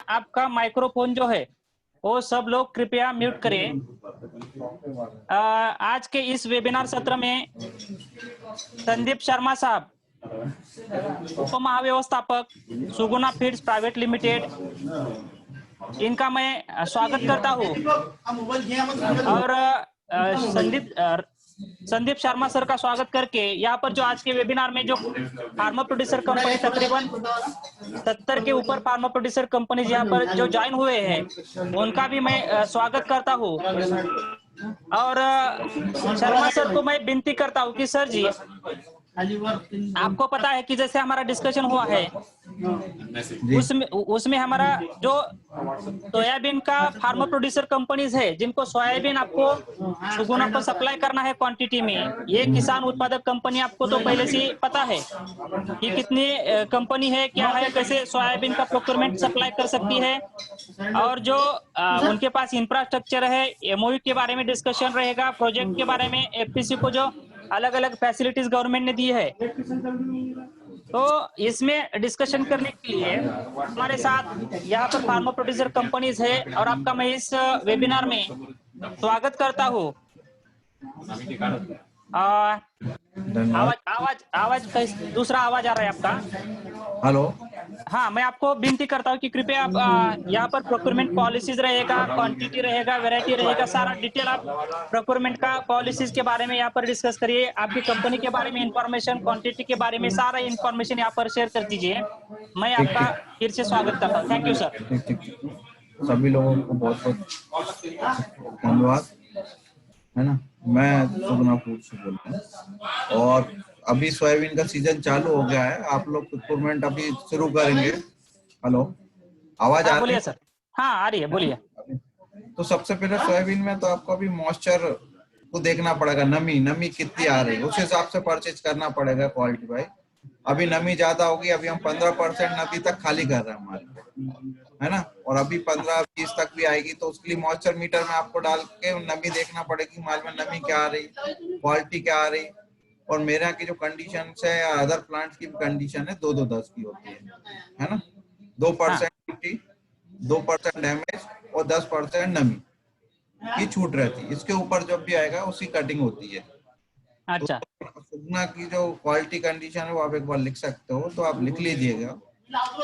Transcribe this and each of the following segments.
आपका माइक्रोफोन जो है वो सब लोग कृपया म्यूट करें। आज के इस वेबिनार सत्र में संदीप शर्मा साहब, उप महाव्यवस्थापक सुगुना फीड्स प्राइवेट लिमिटेड, इनका मैं स्वागत करता हूँ। और संदीप शर्मा सर का स्वागत करके यहाँ पर जो आज के वेबिनार में जो फार्मा प्रोड्यूसर कंपनी तकरीबन 70 के ऊपर फार्मा प्रोड्यूसर कंपनीज यहाँ पर जो ज्वाइन हुए हैं उनका भी मैं स्वागत करता हूँ। और शर्मा सर को मैं विनती करता हूँ कि सर जी, आपको पता है कि जैसे हमारा डिस्कशन हुआ है उसमें हमारा जो सोयाबीन का फार्मा प्रोड्यूसर कंपनीज है जिनको सोयाबीन आपको सुगुना को सप्लाई करना है क्वांटिटी में, ये किसान उत्पादक कंपनी आपको तो पहले से पता है कि कितनी कंपनी है, क्या है, कैसे सोयाबीन का प्रोक्योरमेंट सप्लाई कर सकती है। और जो उनके पास इंफ्रास्ट्रक्चर है, एमओयू के बारे में डिस्कशन रहेगा, प्रोजेक्ट के बारे में, एफपीसी को जो अलग अलग फैसिलिटीज गवर्नमेंट ने दी है, तो इसमें डिस्कशन करने के लिए हमारे साथ यहाँ पर फार्मा प्रोड्यूसर कंपनीज है और आपका मैं इस वेबिनार में स्वागत करता हूँ। आवाज दूसरा आवाज आ रहा है आपका। हेलो। हाँ, मैं आपको विनती करता हूँ कि कृपया आप यहाँ पर प्रोक्योरमेंट पॉलिसीज रहेगा, क्वांटिटी रहेगा, वैरायटी रहेगा, सारा डिटेल आप प्रोक्योरमेंट का पॉलिसीज के बारे में यहाँ पर डिस्कस करिए। आपकी कंपनी के बारे में इंफॉर्मेशन, क्वांटिटी के बारे में सारा इंफॉर्मेशन यहाँ पर शेयर कर दीजिए। मैं आपका फिर से स्वागत करता हूँ। Thank you sir. सभी लोगों को बहुत बहुत धन्यवाद, है ना। मैं सुगुना फूड से बोल रहा हूँ और अभी सोयाबीन का सीजन चालू हो गया है। आप लोग प्रोक्योरमेंट अभी शुरू करेंगे। हेलो, आवाज आ रही बोलिए है? सर। हाँ, आ रही है, बोलिए। तो सबसे पहले सोयाबीन में तो आपको अभी मॉइस्चर को देखना पड़ेगा, नमी कितनी आ रही है, उस हिसाब से परचेज करना पड़ेगा क्वालिटी भाई। अभी नमी ज्यादा होगी, अभी हम 15% नमी तक खाली कर रहे हैं हमारे, है ना। और अभी 15-20 तक भी आएगी तो उसके लिए मॉइस्चर मीटर में आपको डाल के नमी देखना पड़ेगी, माल में नमी क्या आ रही, क्वालिटी क्या आ रही। और मेरे यहाँ की जो कंडीशन है या अदर प्लांट्स की कंडीशन है 2-2-10 की होती है ना। 2% मिट्टी, 2% डैमेज और 10% नमी की छूट रहती है। इसके ऊपर जब भी आएगा उसकी कटिंग होती है। अच्छा। तो सुगना की जो क्वालिटी कंडीशन है वो आप एक बार लिख सकते हो, तो आप लिख लीजिएगा।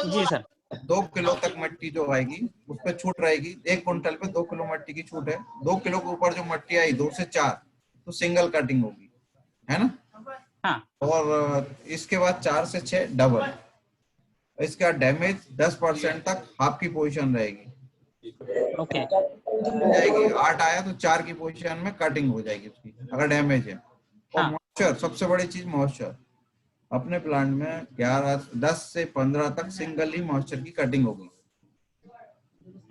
जी सर। 2 किलो तक मिट्टी जो आएगी उस पर छूट रहेगी। 1 कुंटल पे 2 किलो मिट्टी की छूट है। 2 किलो के ऊपर जो मिट्टी आई 2 से 4 तो सिंगल कटिंग होगी, है ना। हाँ। और इसके बाद 4 से 6 डबल। इसका डैमेज 10% तक हाफ की पोजीशन रहेगी। ओके। जाएगी 8 आया तो 4 की पोजीशन में कटिंग हो जाएगी उसकी, अगर डैमेज है। और मॉइस्चर, सबसे बड़ी चीज मॉइस्चर। अपने प्लांट में 10 से 15 तक सिंगल ही मॉइस्चर की कटिंग होगी।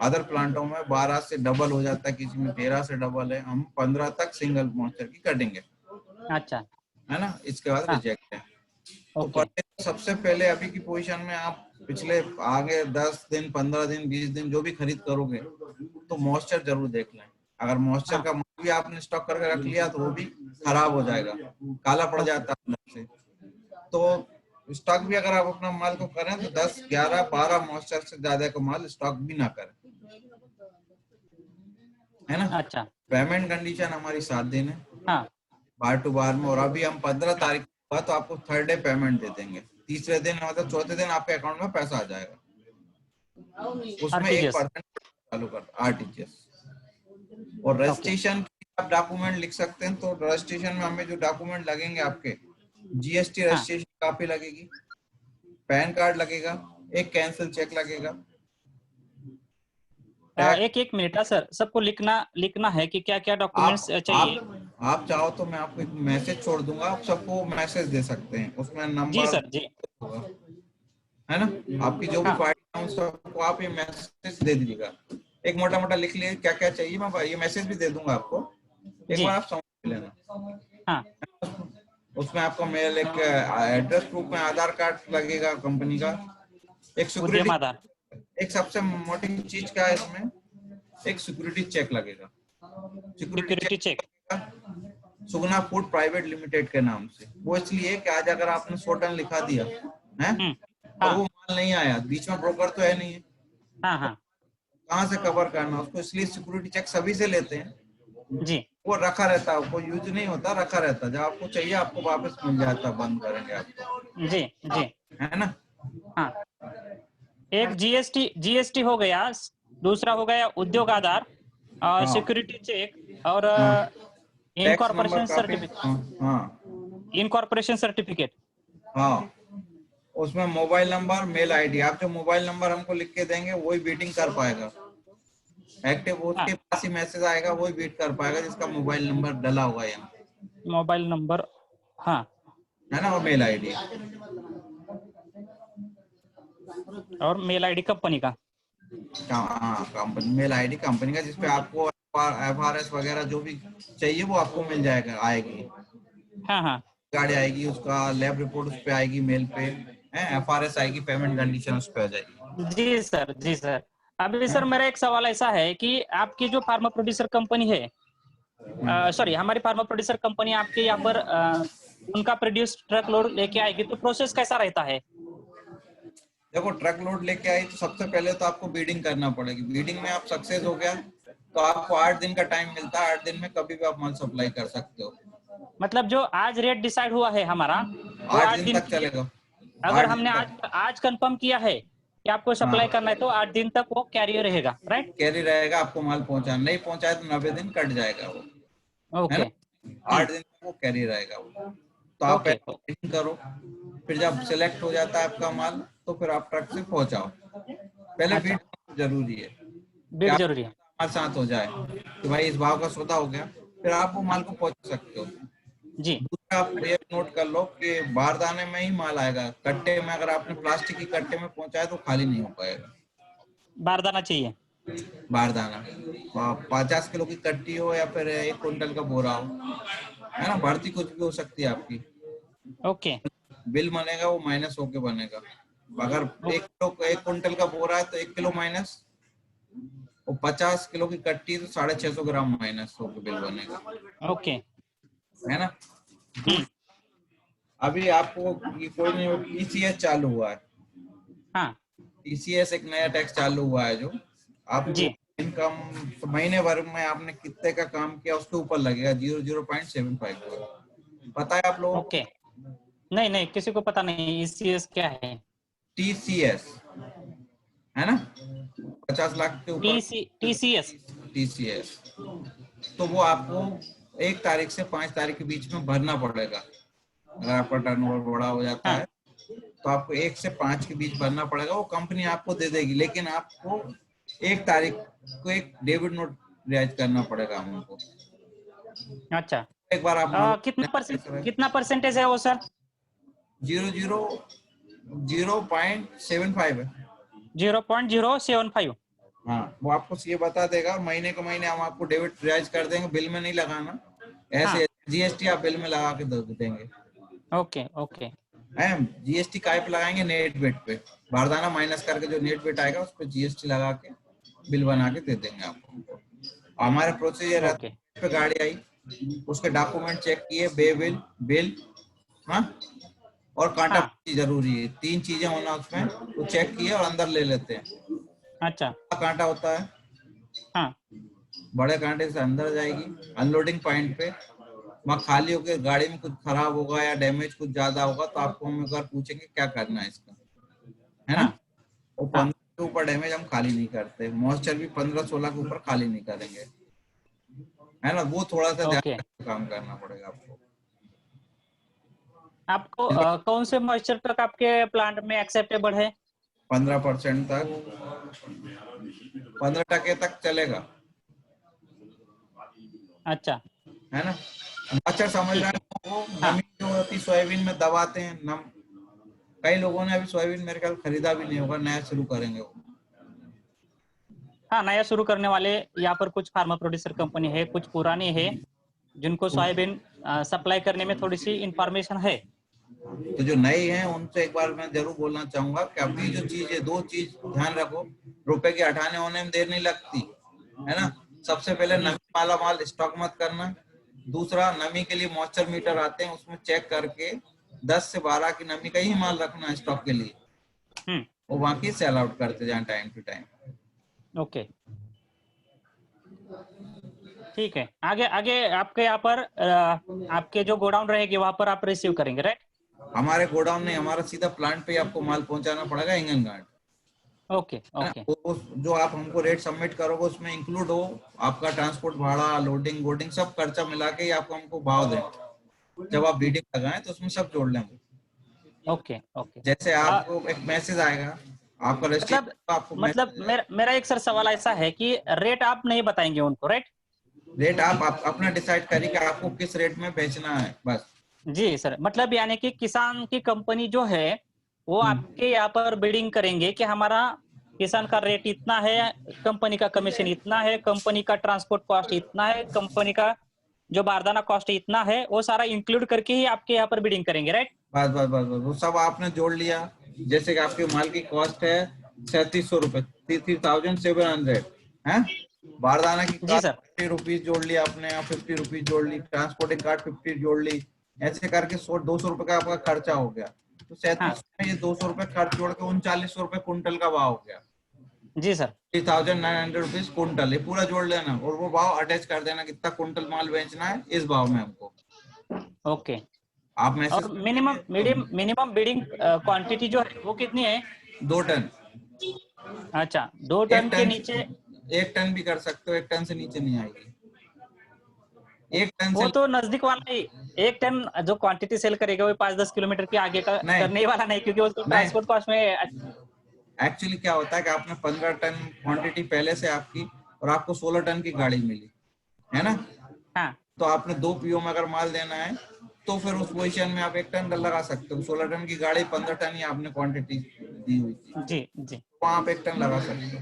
अदर प्लांटों में 12 से डबल हो जाता है, किसी में 13 से डबल है। हम 15 तक सिंगल मॉइस्चर की कटिंग है। अच्छा, है ना। इसके बाद रिजेक्ट है। तो सबसे पहले अभी की पोजीशन में आप पिछले आगे 10 दिन, 15 दिन, 20 दिन जो भी खरीद करोगे तो मॉइस्चर जरूर देख लें। अगर मॉइस्चर का माल भी आपने स्टॉक करके रख लिया तो वो भी खराब हो जाएगा, काला पड़ जाता है अंदर से। तो स्टॉक भी अगर आप अपना माल को करें तो 10, 11, 12 मॉइस्चर से ज्यादा का माल स्टॉक भी ना करें, है ना। अच्छा। पेमेंट कंडीशन हमारी 7 दिन है, हाँ। बार टू बार में। और अभी हम 15 तारीख को तो आपको 3rd डे पेमेंट दे देंगे। तीसरे दिन मतलब चौथे दिन आपके अकाउंट में पैसा आ जाएगा। उसमें 1% चालू कर आरटीजीएस। और रजिस्ट्रेशन आप डॉक्यूमेंट लिख सकते हैं। तो रजिस्ट्रेशन में हमें जो डॉक्यूमेंट लगेंगे आपके, जीएसटी रजिस्ट्रेशन कॉपी लगेगी, पैन कार्ड लगेगा, एक कैंसिल चेक लगेगा। एक मिनट सर, सबको लिखना है कि क्या क्या डॉक्यूमेंट्स चाहिए। आप चाहो तो मैं आपको एक मैसेज छोड़ दूंगा, आप सबको मैसेज दे सकते हैं, उसमें नंबर जी सर, जी। है ना। आपकी जो भी फाइल है सबको आप ये मैसेज दे दीजिएगा। एक मोटा मोटा लिख लीजिए क्या क्या चाहिए, मैं ये मैसेज भी दे दूंगा आपको, एक बार आप समझ लेना। हाँ। उसमें आपको मेल, एक एड्रेस प्रूफ में आधार कार्ड लगेगा कंपनी का, एक सिक्योरिटी, एक सबसे मोटी चीज क्या है इसमें, एक सिक्योरिटी चेक लगेगा। सिक्योरिटी चेक सुगना फूड प्राइवेट लिमिटेड के नाम से। वो इसलिए कि आज अगर आपने 100 लिखा दिया है और वो माल नहीं आया, बीच में ब्रोकर तो है नहीं है, कहाँ से कवर करना उसको, इसलिए सिक्योरिटी चेक सभी से लेते हैं। जी वो रखा रहता है, वो यूज नहीं होता, रखा रहता है, जब आपको चाहिए आपको वापस मिल जाता है, बंद करेंगे आपको, जी जी। है ना। हाँ, एक जीएसटी हो गया, दूसरा हो गया उद्योग आधार, हाँ सिक्योरिटी चेक, और हाँ, टैक्स नंबर इनकॉर्पोरेशन काफी, सर्टिफिकेट। हाँ हाँ इनकॉर्पोरेशन सर्टिफिकेट। हाँ। उसमें मोबाइल नंबर, मेल आईडी, आप जो मोबाइल नंबर हमको लिख के देंगे वही बीटिंग कर पाएगा, एक्टिव हाँ, उसके पास ही मैसेज आएगा, वही बीट कर पाएगा जिसका मोबाइल नंबर डला हुआ है यहाँ, मोबाइल नंबर। हाँ, है ना, और मेल आईडी। और मेल आईडी कंपनी का। हाँ, कंपनी मेल आईडी कंपनी का, जिसपे आपको एफआरएस वगैरह जो भी चाहिए वो आपको मिल जाएगा, आएगी, हाँ हाँ। गाड़ी आएगी, उसका लैब रिपोर्ट उस पे आएगी, मेल पे है, एफआरएस आएगी, पेमेंट कंडीशन उस पे आ जाएगी, जी सर, जी सर। अभी है। सर मेरा एक सवाल ऐसा है कि आपकी जो फार्मा प्रोड्यूसर कंपनी है, सॉरी, हमारी फार्मा प्रोड्यूसर कंपनी आपके यहाँ पर उनका प्रोड्यूस ट्रक लोड लेके आएगी, तो प्रोसेस कैसा रहता है? देखो, ट्रक लोड लेके आई तो सबसे पहले तो आपको बीडिंग करना पड़ेगी, बीडिंग में आप सक्सेस हो गया तो आपको 8 दिन का टाइम मिलता है, 8 दिन में कभी भी आप माल सप्लाई कर सकते हो, मतलब जो आज रेट डिसाइड हुआ है हमारा, वो 8 आठ दिन दिन तक के लिए, चलेगा, अगर 8 दिन हमने आज तक। आज कंफर्म किया है कि आपको सप्लाई हाँ, करना है, तो 8 दिन तक वो कैरियर रहेगा, राइट? कैरी रहेगा, आपको माल पहुंचा, नहीं पहुंचाए तो 90 दिन कट जाएगा वो, है ओके। ना। 8 दिन तक वो कैरी रहेगा वो, तो आप ओके। पहले packing करो, फिर जब सिलेक्ट हो जाता है आपका माल तो फिर आप ट्रक से पहुंचाओ, पहले अच्छा, बीट जरूरी है कि बीट आप जरूरी है। हमारे साथ हो जाए कि भाई इस भाव का सौदा हो गया, फिर आप वो माल को पहुंचा सकते हो। जी, दूसरा, आप ये नोट कर लो कि बारदाने में ही माल आएगा, कट्टे में अगर आपने प्लास्टिक की कट्टे में पहुंचाया तो खाली नहीं हो पाएगा बारदाना चाहिए। बारदाना। 50 किलो की कट्टी हो या फिर 1 कुंटल का बोरा हो, है ना, भर्ती कुछ भी हो सकती है आपकी, ओके। बिल बनेगा वो माइनस होके बनेगा, अगर 1 कुंटल का बोरा है तो 1 किलो माइनस, और 50 किलो की कट्टी तो 650 ग्राम माइनस होके बिल बनेगा, ओके। है ना। हम्म। अभी आपको ये कोई नहीं, टीसीएस चालू हुआ है, हाँ। टीसीएस एक नया टैक्स चालू हुआ है, जो आपको जी। इनकम महीने भर में आपने कितने का काम किया उसके ऊपर लगेगा, 0.75, पता है आप लोगों को। ओके। नहीं नहीं, किसी को पता नहीं ईसीएस क्या है। टीसीएस, है ना, 50 लाख के ऊपर टीसीएस। टीसीएस, तो वो आपको 1 तारीख से 5 तारीख के बीच में भरना पड़ेगा, अगर आपका टर्नओवर बड़ा हो जाता हाँ है तो आपको 1 से 5 के बीच भरना पड़ेगा, वो कंपनी आपको दे देगी, लेकिन आपको 1 तारीख को एक डेबिट नोट रिलीज करना पड़ेगा हमको, अच्छा। एक बार आप मान कितना परसेंटेज है वो सर? 0.75 है। 0.075। हाँ, वो आपको ये बता देगा, और महीने के महीने हम आपको डेबिट रिलीज कर देंगे, बिल में नहीं लगाना, हाँ। ऐसे जीएसटी आप बिल में लगा के दे देंगे, ओके ओके। है। जीएसटी काय पे लगाएंगे, नेट वेट पे, बारदाना माइनस करके जो नेट वेट आएगा उस पर जीएसटी लगा के बिल बना के दे देंगे आपको। हमारे प्रोसीजर है, ओके। पे गाड़ी आई, उसके डॉक्यूमेंट चेक किए, बे बिल, बिल, हाँ, और कांटा हाँ। जरूरी है, 3 चीजें होना उसमें, तो चेक किए और अंदर ले लेते हैं। अच्छा। कांटा होता है, हाँ बड़े कांटे से अंदर जाएगी, अनलोडिंग पॉइंट पे वहाँ खाली होकर गाड़ी में कुछ खराब होगा या डैमेज कुछ ज्यादा होगा तो आपको हम एक बार पूछेंगे क्या करना है इसका, है ना। हाँ। और हाँ 15 के ऊपर डैमेज हम खाली नहीं करते, मॉइस्चर भी 15-16 के ऊपर खाली नहीं करेंगे, है ना, वो थोड़ा सा ध्यान ओके। रख के काम करना पड़ेगा आपको। आपको कौन से मॉइस्चर तक आपके प्लांट में एक्सेप्टेबल है? 15% तक, 15% तक चलेगा, अच्छा। है ना। मच्छर समझ रहे ठीक है। हैं, वो हाँ नमी जो होती सोयाबीन में दबाते हैं नम, कई लोगों ने अभी सोयाबीन मेरे ख्याल खरीदा भी नहीं होगा, नया शुरू करेंगे वो। हाँ, नया शुरू करने वाले यहाँ पर कुछ फार्मा प्रोड्यूसर कंपनी है, कुछ पुरानी है, जिनको सोयाबीन सप्लाई करने में थोड़ी सी इंफॉर्मेशन है। तो जो नए हैं उनसे एक बार मैं जरूर बोलना चाहूंगा कि अभी जो चीज है, 2 चीज ध्यान रखो, रुपए के हटाने होने में देर नहीं लगती, है ना। सबसे पहले नमी वाला माल स्टॉक मत करना, दूसरा, नमी के लिए मॉइस्चर मीटर आते हैं, उसमें चेक करके 10 से 12 की नमी का ही माल रखना है स्टॉक के लिए, हम्म। और बाकी सेल आउट करते जाए टाइम टू टाइम। ओके, ठीक है। आगे आगे आपके यहाँ पर आपके जो गोडाउन रहेगी वहां पर आप रिसीव करेंगे, राइट? हमारे गोडाउन नहीं, हमारा सीधा प्लांट पे ही आपको माल पहुंचाना पड़ेगा इंगन। ओके है ना, ओके। वो जो आप हमको रेट सबमिट करोगे उसमें इंक्लूड हो आपका ट्रांसपोर्ट भाड़ा, लोडिंग बोर्डिंग सब खर्चा मिला के ही आपको हमको भाव दें। जब आप बिडिंग लगाएं तो उसमें सब जोड़ लेंगे। Okay okay. जैसे आपको एक मैसेज आएगा आपका मतलब रजिस्ट्रेशन, आपको मतलब मैसेज, मेरा एक सर सवाल ऐसा है कि रेट आप नहीं बताएंगे उनको, राइट? रेट आप अपना डिसाइड करिए कि आपको किस रेट में बेचना है बस। जी सर, मतलब यानी कि किसान की कंपनी जो है वो आपके यहाँ पर बिडिंग करेंगे कि हमारा किसान का रेट इतना है, कंपनी का कमीशन इतना है, कंपनी का ट्रांसपोर्ट कॉस्ट इतना है, कंपनी का जो बारदाना कॉस्ट इतना है, वो सारा इंक्लूड करके ही आपके यहाँ पर बिडिंग करेंगे, राइट? बस बस बस बस वो सब आपने जोड़ लिया। जैसे कि आपके माल की कॉस्ट है 3700 रुपए, 3700 है। बारदाना की जी कॉस्ट सर। 50 रुपीज जोड़ लिया आपने, 50 रुपीज जोड़ ली, ट्रांसपोर्टिंग कार्ड 50 जोड़ ली, ऐसे करके 100-200 रुपए का आपका खर्चा हो गया। तो 3700 हाँ में ये 200 रुपए खर्च जोड़ के 3900 रुपए कुंटल का भाव हो गया। जी सर। 3900 रुपीज कुंटल, ये पूरा जोड़ लेना और वो भाव अटैच कर देना कितना कुंटल माल बेचना है इस भाव में हमको। ओके। आप मैसेज और मिनिमम बिडिंग क्वांटिटी जो है वो कितनी है? 2 टन। अच्छा, 2 टन एक के टन नीचे? 1 टन भी कर सकते हो, 1 टन से नीचे नहीं आएगी। 1 टन वो से तो नजदीक वाला ही। 1 टन जो क्वांटिटी सेल करेगा वो 5-10 किलोमीटर के आगे का नहीं करने ही वाला नहीं, क्योंकि उसको नहीं, ट्रांसपोर्ट कॉस्ट में। एक्चुअली क्या होता है कि आपने 15 टन क्वांटिटी पहले से आपकी और आपको 16 टन की गाड़ी मिली है ना, हाँ तो आपने 2 PO में अगर माल देना है तो फिर उस पोजीशन में आप 1 टन का लगा सकते हो। 16 टन की गाड़ी 15 टन ही आपने क्वांटिटी दी हुई थी, जी जी। तो आप 1 टन लगा सकते हो।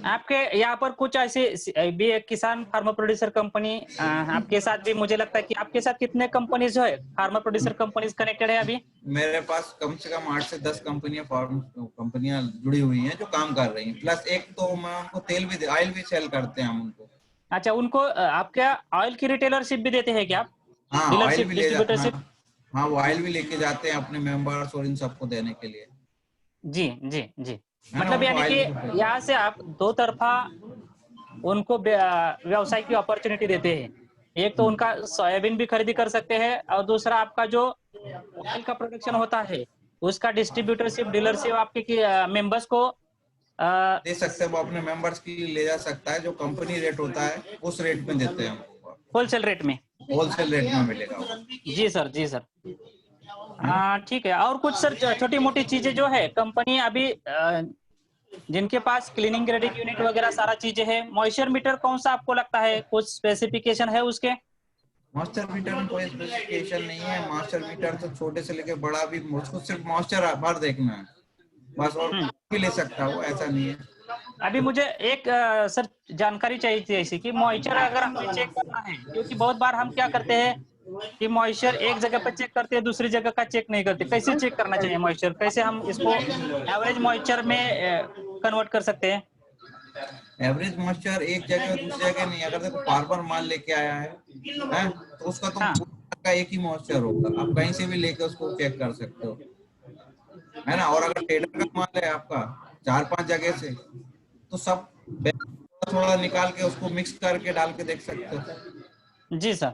आपके यहाँ पर कुछ ऐसे भी एक किसान फार्मर प्रोड्यूसर कंपनी आपके साथ भी, मुझे लगता है कि आपके साथ कितने कंपनीज जो है फार्मर प्रोड्यूसर कंपनीज कनेक्टेड है अभी? मेरे पास कम से कम 8 से 10 कंपनियां, फार्म कंपनियां जुड़ी हुई हैं जो काम कर रही हैं, प्लस एक तो मैं उनको तेल भी, ऑयल भी सेल करते हैं हम उनको। अच्छा, उनको आपके ऑयल की रिटेलरशिप भी देते हैं क्या आप? हाँ ऑयल डीलरशिप, भी ले जा, हाँ डिस्ट्रीब्यूटरशिप? हाँ वो ऑयल भी लेके जाते हैं अपने मेंबर्स और इन सबको देने के लिए, जी जी जी। है ना, मतलब उनको यानी ऑयल कि भी सप्लाई। यहाँ से आप दो तरफा उनको व्यवसाय की अपॉर्चुनिटी देते हैं। एक तो उनका सोयाबीन भी खरीदी कर सकते हैं, और दूसरा आपका जो ऑयल का प्रोडक्शन होता है उसका डिस्ट्रीब्यूटरशिप, डीलरशिप आपके मेंबर्स को दे सकते हैं, वो अपने मेंबर्स की ले जा सकता है, जो कंपनी रेट होता है उस रेट में देते हैं हमको, होलसेल रेट में। होलसेल रेट में मिलेगा वो, जी सर, जी सर। है ना। ठीक है। और कुछ सर छोटी मोटी चीजें जो है कंपनी अभी जिनके पास क्लीनिंग ग्रेडिंग यूनिट वगैरह सारा चीजें है, मॉइस्चर मीटर कौन सा आपको लगता है कुछ स्पेसिफिकेशन है उसके? मास्टर मीटर में कोई स्पेसिफिकेशन नहीं है, मास्टर मीटर तो छोटे से लेके बड़ा भी, उसको सिर्फ मास्टर भर देखना है बस, और हम्म। भी ले सकता है वो, ऐसा नहीं है। अभी मुझे एक सर जानकारी चाहिए थी ऐसी कि मॉइस्चर अगर हमें चेक करना है, क्योंकि बहुत बार हम क्या करते हैं कि मॉइस्चर एक जगह पर चेक करते हैं, दूसरी जगह का चेक नहीं करते। कैसे चेक करना चाहिए मॉइस्चर? कैसे हम इसको एवरेज मॉइस्चर में कन्वर्ट कर सकते हैं? एवरेज मॉइस्चर एक जगह दूसरी जगह नहीं, अगर देखो फार्मर माल लेके आया है तो उसका तो हाँ का एक ही मॉइस्चर होगा, आप कहीं से भी लेके उसको चेक कर सकते हो, है ना। और अगर ट्रेडर का माल है आपका 4-5 जगह से, तो सब थोड़ा निकाल के उसको मिक्स करके डाल के देख सकते हो, जी सर।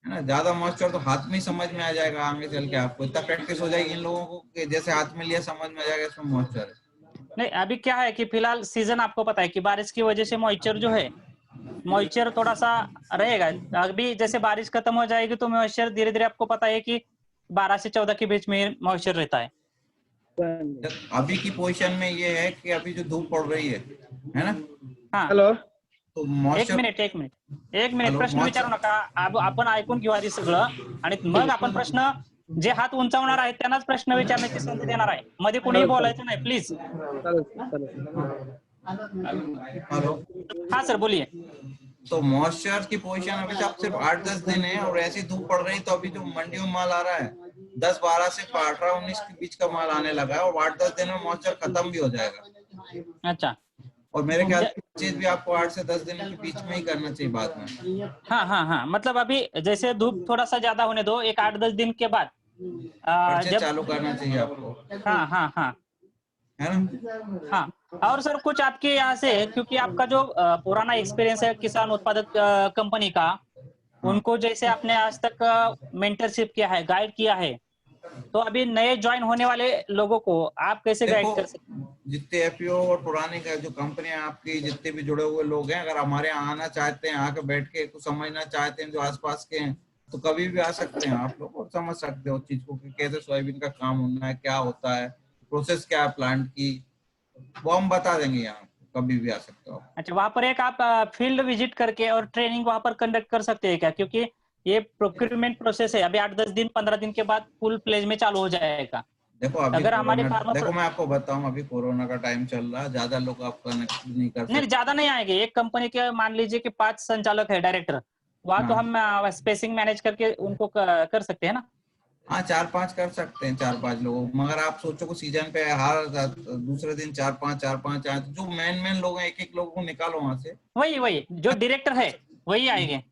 है ना। ज्यादा मॉइस्चर तो हाथ में ही समझ में आ जाएगा आगे चल के, आपको इतना प्रैक्टिस हो जाएगी इन लोगों को कि जैसे हाथ में लिया समझ में आ जाएगा इसमें मॉइस्चर है। नहीं, अभी क्या है कि फिलहाल सीजन आपको पता है कि बारिश की वजह से मॉइस्चर जो है, मॉइस्चर थोड़ा सा रहेगा। अभी जैसे बारिश खत्म हो जाएगी तो मॉइस्चर धीरे धीरे, आपको पता है कि 12 से 14 के बीच में मॉइस्चर रहता है। अभी की पोजीशन में ये है कि अभी जो धूप पड़ रही है ना, हाँ। हॅलो तो एक मॉइस्चर, मिनिट एक मिनिट एक मिनिट, हॅलो प्रश्न विचारू नका। आपण ऐकून घेऊ आधी सगळं, आणि मग आपण प्रश्न, जे हात उंचावणार आहेत त्यांनाच प्रश्न विचारण्याची संधी देणार आहे। मध्ये कोणीही बोलायचं नाही प्लीज। हेलो, हाँ सर बोलिए। तो मॉइस्चर की पोजीशन अभी तो आप सिर्फ 8-10 दिन है, और ऐसी धूप पड़ रही, तो अभी जो मंडियों में माल आ रहा है 10-12 से 18-19 के बीच का माल आने लगा है, और 8-10 दिन में मॉइस्चर खत्म भी हो जाएगा। अच्छा। और मेरे ख्याल से चीज भी आपको 8 से 10 दिन के बीच में ही करना चाहिए बाद में। हाँ हाँ हाँ, मतलब अभी जैसे धूप थोड़ा सा ज्यादा होने दो, एक 8-10 दिन के बाद परचेज जब, चालू करना चाहिए आपको। हाँ हाँ हाँ, है ना। हाँ, और सर कुछ आपके यहाँ से, क्योंकि आपका जो पुराना एक्सपीरियंस है किसान उत्पादक कंपनी का, हाँ उनको जैसे आपने आज तक मेंटरशिप किया है, गाइड किया है, तो अभी नए ज्वाइन होने वाले लोगों को आप कैसे देखो, गाइड कर सकते जितने एफपीओ और पुराने का जो कंपनियां आपकी जितने भी जुड़े हुए लोग हैं, अगर हमारे यहाँ आना चाहते हैं, आके बैठ के कुछ समझना चाहते हैं जो आसपास के हैं, तो कभी भी आ सकते हैं आप लोग और समझ सकते हो उस चीज को कि कैसे सोयाबीन का काम होना है, क्या होता है, प्रोसेस क्या है प्लांट की, वो हम बता देंगे। यहाँ कभी भी आ सकते हो आप। अच्छा, वहां पर एक आप फील्ड विजिट करके और ट्रेनिंग वहां पर कंडक्ट कर सकते हैं क्या? क्योंकि ये प्रोक्यूरमेंट प्रोसेस है, अभी 8-10 दिन 15 दिन के बाद फुल प्लेज में चालू हो जाएगा। देखो अभी अगर हमारे कोरोना, फार्मर, देखो मैं आपको बताऊं, अभी कोरोना का टाइम चल रहा है, ज्यादा लोग आप कनेक्ट नहीं कर नहीं सकते। ज्यादा नहीं आएंगे, एक कंपनी के मान लीजिए कि 5 संचालक है, डायरेक्टर, वहां तो हाँ हम स्पेसिंग मैनेज करके उनको कर सकते हैं ना। हाँ, 4-5 कर सकते हैं, 4-5 लोग, मगर आप सोचो कि सीजन पे हर दूसरे दिन 4-5 आए, तो जो मेन मेन लोग हैं एक एक लोगों को निकालो वहां से। वही वही जो डायरेक्टर है वही आएंगे।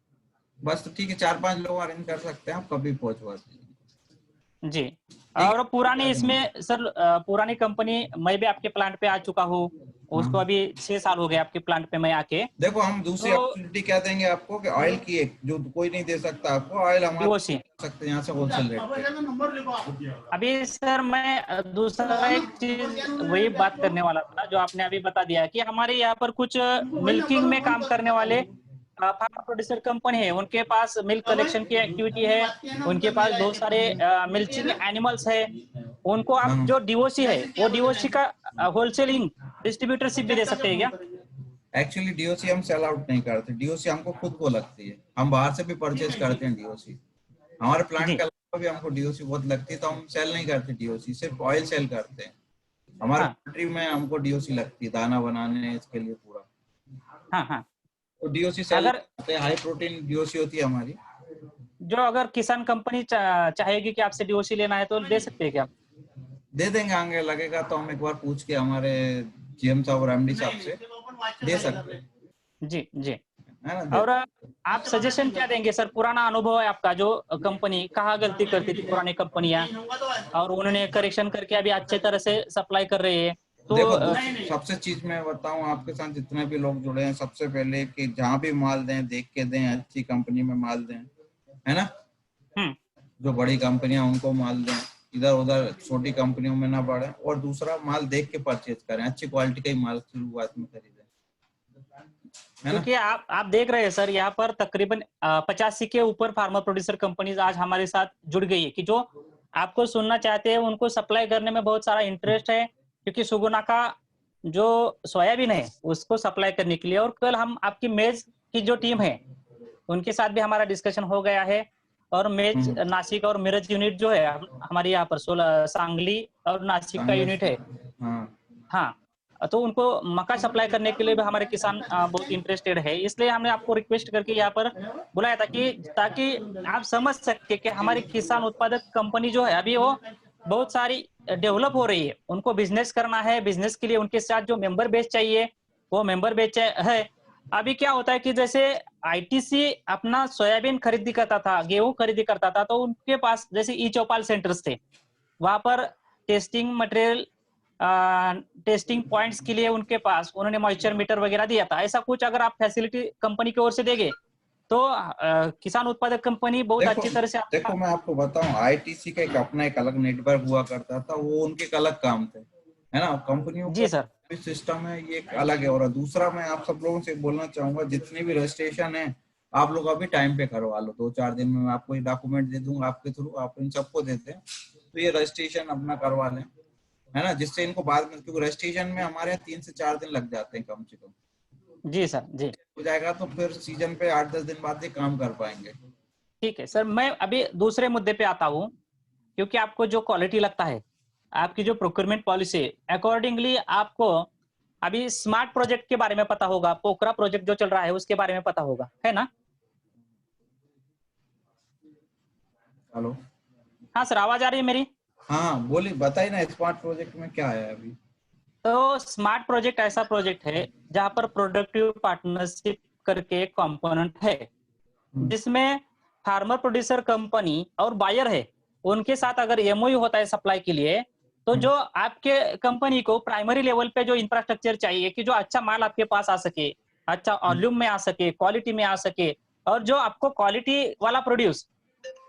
बस तो ठीक है, 4-5 लोग अरेंज कर सकते हैं, आप कभी पहुंचवा दीजिए। जी। ठीक और पुरानी है। इसमें सर, पुरानी कंपनी, मैं भी आपके प्लांट पे आ चुका हूँ, उसको हाँ अभी 6 साल हो गए आपके प्लांट पे मैं आके। देखो, हम दूसरी तो अपॉर्चुनिटी क्या देंगे आपको कि ऑयल की एक जो कोई नहीं दे सकता आपको, ऑयल हमारे डीओसी, सकते हैं यहाँ से होलसेल रेट पे। अभी सर मैं दूसरा एक चीज वही बात करने वाला था जो आपने अभी बता दिया कि हमारे यहाँ पर कुछ मिल्किंग में काम करने वाले फार्म प्रोड्यूसर कंपनी है, उनके पास मिल्क कलेक्शन की एक्टिविटी है, उनके पास बहुत सारे मिल्किंग एनिमल्स है, उनको आप हाँ जो डीओसी है वो डीओसी का होलसेलिंग डिस्ट्रीब्यूटरशिप भी दे सकते हैं क्या? एक्चुअली डीओसी हम सेल आउट नहीं करते, डीओसी हमको खुद को लगती है, हम बाहर से भी परचेज करते हैं डीओसी। हमारे प्लांट के जी। अलावा भी हमको डीओसी बहुत लगती है, तो हम सेल नहीं करते डीओसी, सिर्फ ऑयल सेल करते हैं। हमारे हाँ कंट्री में हमको डीओसी लगती है दाना बनाने इसके लिए पूरा, हाँ हाँ। तो डीओसी सेल अगर करते हैं, हाई प्रोटीन डीओसी होती है हमारी। जो अगर किसान कंपनी चाहेगी कि आपसे डीओसी लेना है तो दे सकते हैं क्या? दे देंगे, आगे लगेगा तो हम एक बार पूछ के हमारे जीएम साहब और एमडी साहब से दे सकते हैं, जी जी। है ना, दे। और आप सजेशन क्या देंगे सर? पुराना अनुभव है आपका, जो कंपनी कहाँ गलती करती थी पुरानी कंपनियां, और उन्होंने करेक्शन करके अभी अच्छे तरह से सप्लाई कर रही है, तो देखो सबसे चीज मैं बताऊं आपके साथ, जितने भी लोग जुड़े हैं, सबसे पहले कि जहां भी माल दें देख के दें, अच्छी कंपनी में माल दें, है ना। हम्म। जो बड़ी कंपनियां उनको माल दें, इधर उधर छोटी कंपनियों में ना बढ़े, और दूसरा माल देख के परचेज करें, अच्छी क्वालिटी का ही माल शुरुआत में खरीदें, है ना। क्योंकि आप देख रहे हैं सर, यहाँ पर तकरीबन 85 के ऊपर फार्मर प्रोड्यूसर कंपनीज आज हमारे साथ जुड़ गई है, कि जो आपको सुनना चाहते हैं, उनको सप्लाई करने में बहुत सारा इंटरेस्ट है, क्योंकि सुगुना का जो सोयाबीन है उसको सप्लाई करने के लिए। और कल हम आपकी मेज की जो टीम है उनके साथ भी हमारा डिस्कशन हो गया है, और मेज हम्म, नासिक और मिरज यूनिट जो है हमारे यहाँ पर 16 सांगली और नासिक का कांग्रेस। यूनिट है। हाँ हाँ, तो उनको मक्का सप्लाई करने के लिए भी हमारे किसान बहुत इंटरेस्टेड है, इसलिए हमने आपको रिक्वेस्ट करके यहाँ पर बुलाया था, कि ताकि आप समझ सके कि हमारी किसान उत्पादक कंपनी जो है अभी वो बहुत सारी डेवलप हो रही है, उनको बिजनेस करना है, बिजनेस के लिए उनके साथ जो मेंबर बेस चाहिए वो मेंबर बेस है। अभी क्या होता है कि जैसे आईटीसी अपना सोयाबीन खरीदी करता था, गेहूं खरीदी करता था, तो उनके पास जैसे ई चौपाल सेंटर्स थे, वहां पर टेस्टिंग मटेरियल, टेस्टिंग पॉइंट्स के लिए उनके पास उन्होंने मॉइस्चर मीटर वगैरह दिया था। ऐसा कुछ अगर आप फैसिलिटी कंपनी की ओर से देंगे तो किसान उत्पादक कंपनी बहुत देखो, अच्छी तरह से आपका। देखो मैं आपको बताऊं, आईटीसी का एक अपना एक अलग नेटवर्क हुआ करता था, वो उनके एक अलग काम थे, है ना। कंपनियों जी सर। का सिस्टम है, ये एक अलग है। और दूसरा मैं आप सब लोगों से बोलना चाहूंगा, जितने भी रजिस्ट्रेशन है आप लोग अभी टाइम पे करवा लो, 2-4 दिन में मैं आपको ये डॉक्यूमेंट दे दूंगा आपके थ्रू, आप इन सबको देते हैं, तो ये रजिस्ट्रेशन अपना करवा लें, है ना, जिससे इनको बाद में, क्योंकि रजिस्ट्रेशन में हमारे यहाँ 3 से 4 दिन लग जाते हैं कम से कम, जी सर। जी हो जाएगा तो फिर सीजन पे 8-10 दिन बाद ही काम कर पाएंगे। ठीक है सर, मैं अभी दूसरे मुद्दे पे आता हूँ, क्योंकि आपको जो क्वालिटी लगता है, आपकी जो प्रोक्योरमेंट पॉलिसी अकॉर्डिंगली आपको अभी स्मार्ट प्रोजेक्ट के बारे में पता होगा, पोखरा प्रोजेक्ट जो चल रहा है उसके बारे में पता होगा, है ना? हेलो। हाँ सर, आवाज आ रही है मेरी? हाँ बोलिए, बताइए ना, स्मार्ट प्रोजेक्ट में क्या है अभी। तो स्मार्ट प्रोजेक्ट ऐसा प्रोजेक्ट है जहां पर प्रोडक्टिव पार्टनरशिप करके एक कंपोनेंट है, जिसमें फार्मर प्रोड्यूसर कंपनी और बायर है, उनके साथ अगर एमओयू होता है सप्लाई के लिए, तो जो आपके कंपनी को प्राइमरी लेवल पे जो इंफ्रास्ट्रक्चर चाहिए कि जो अच्छा माल आपके पास आ सके, अच्छा वॉल्यूम में आ सके, क्वालिटी में आ सके, और जो आपको क्वालिटी वाला प्रोड्यूस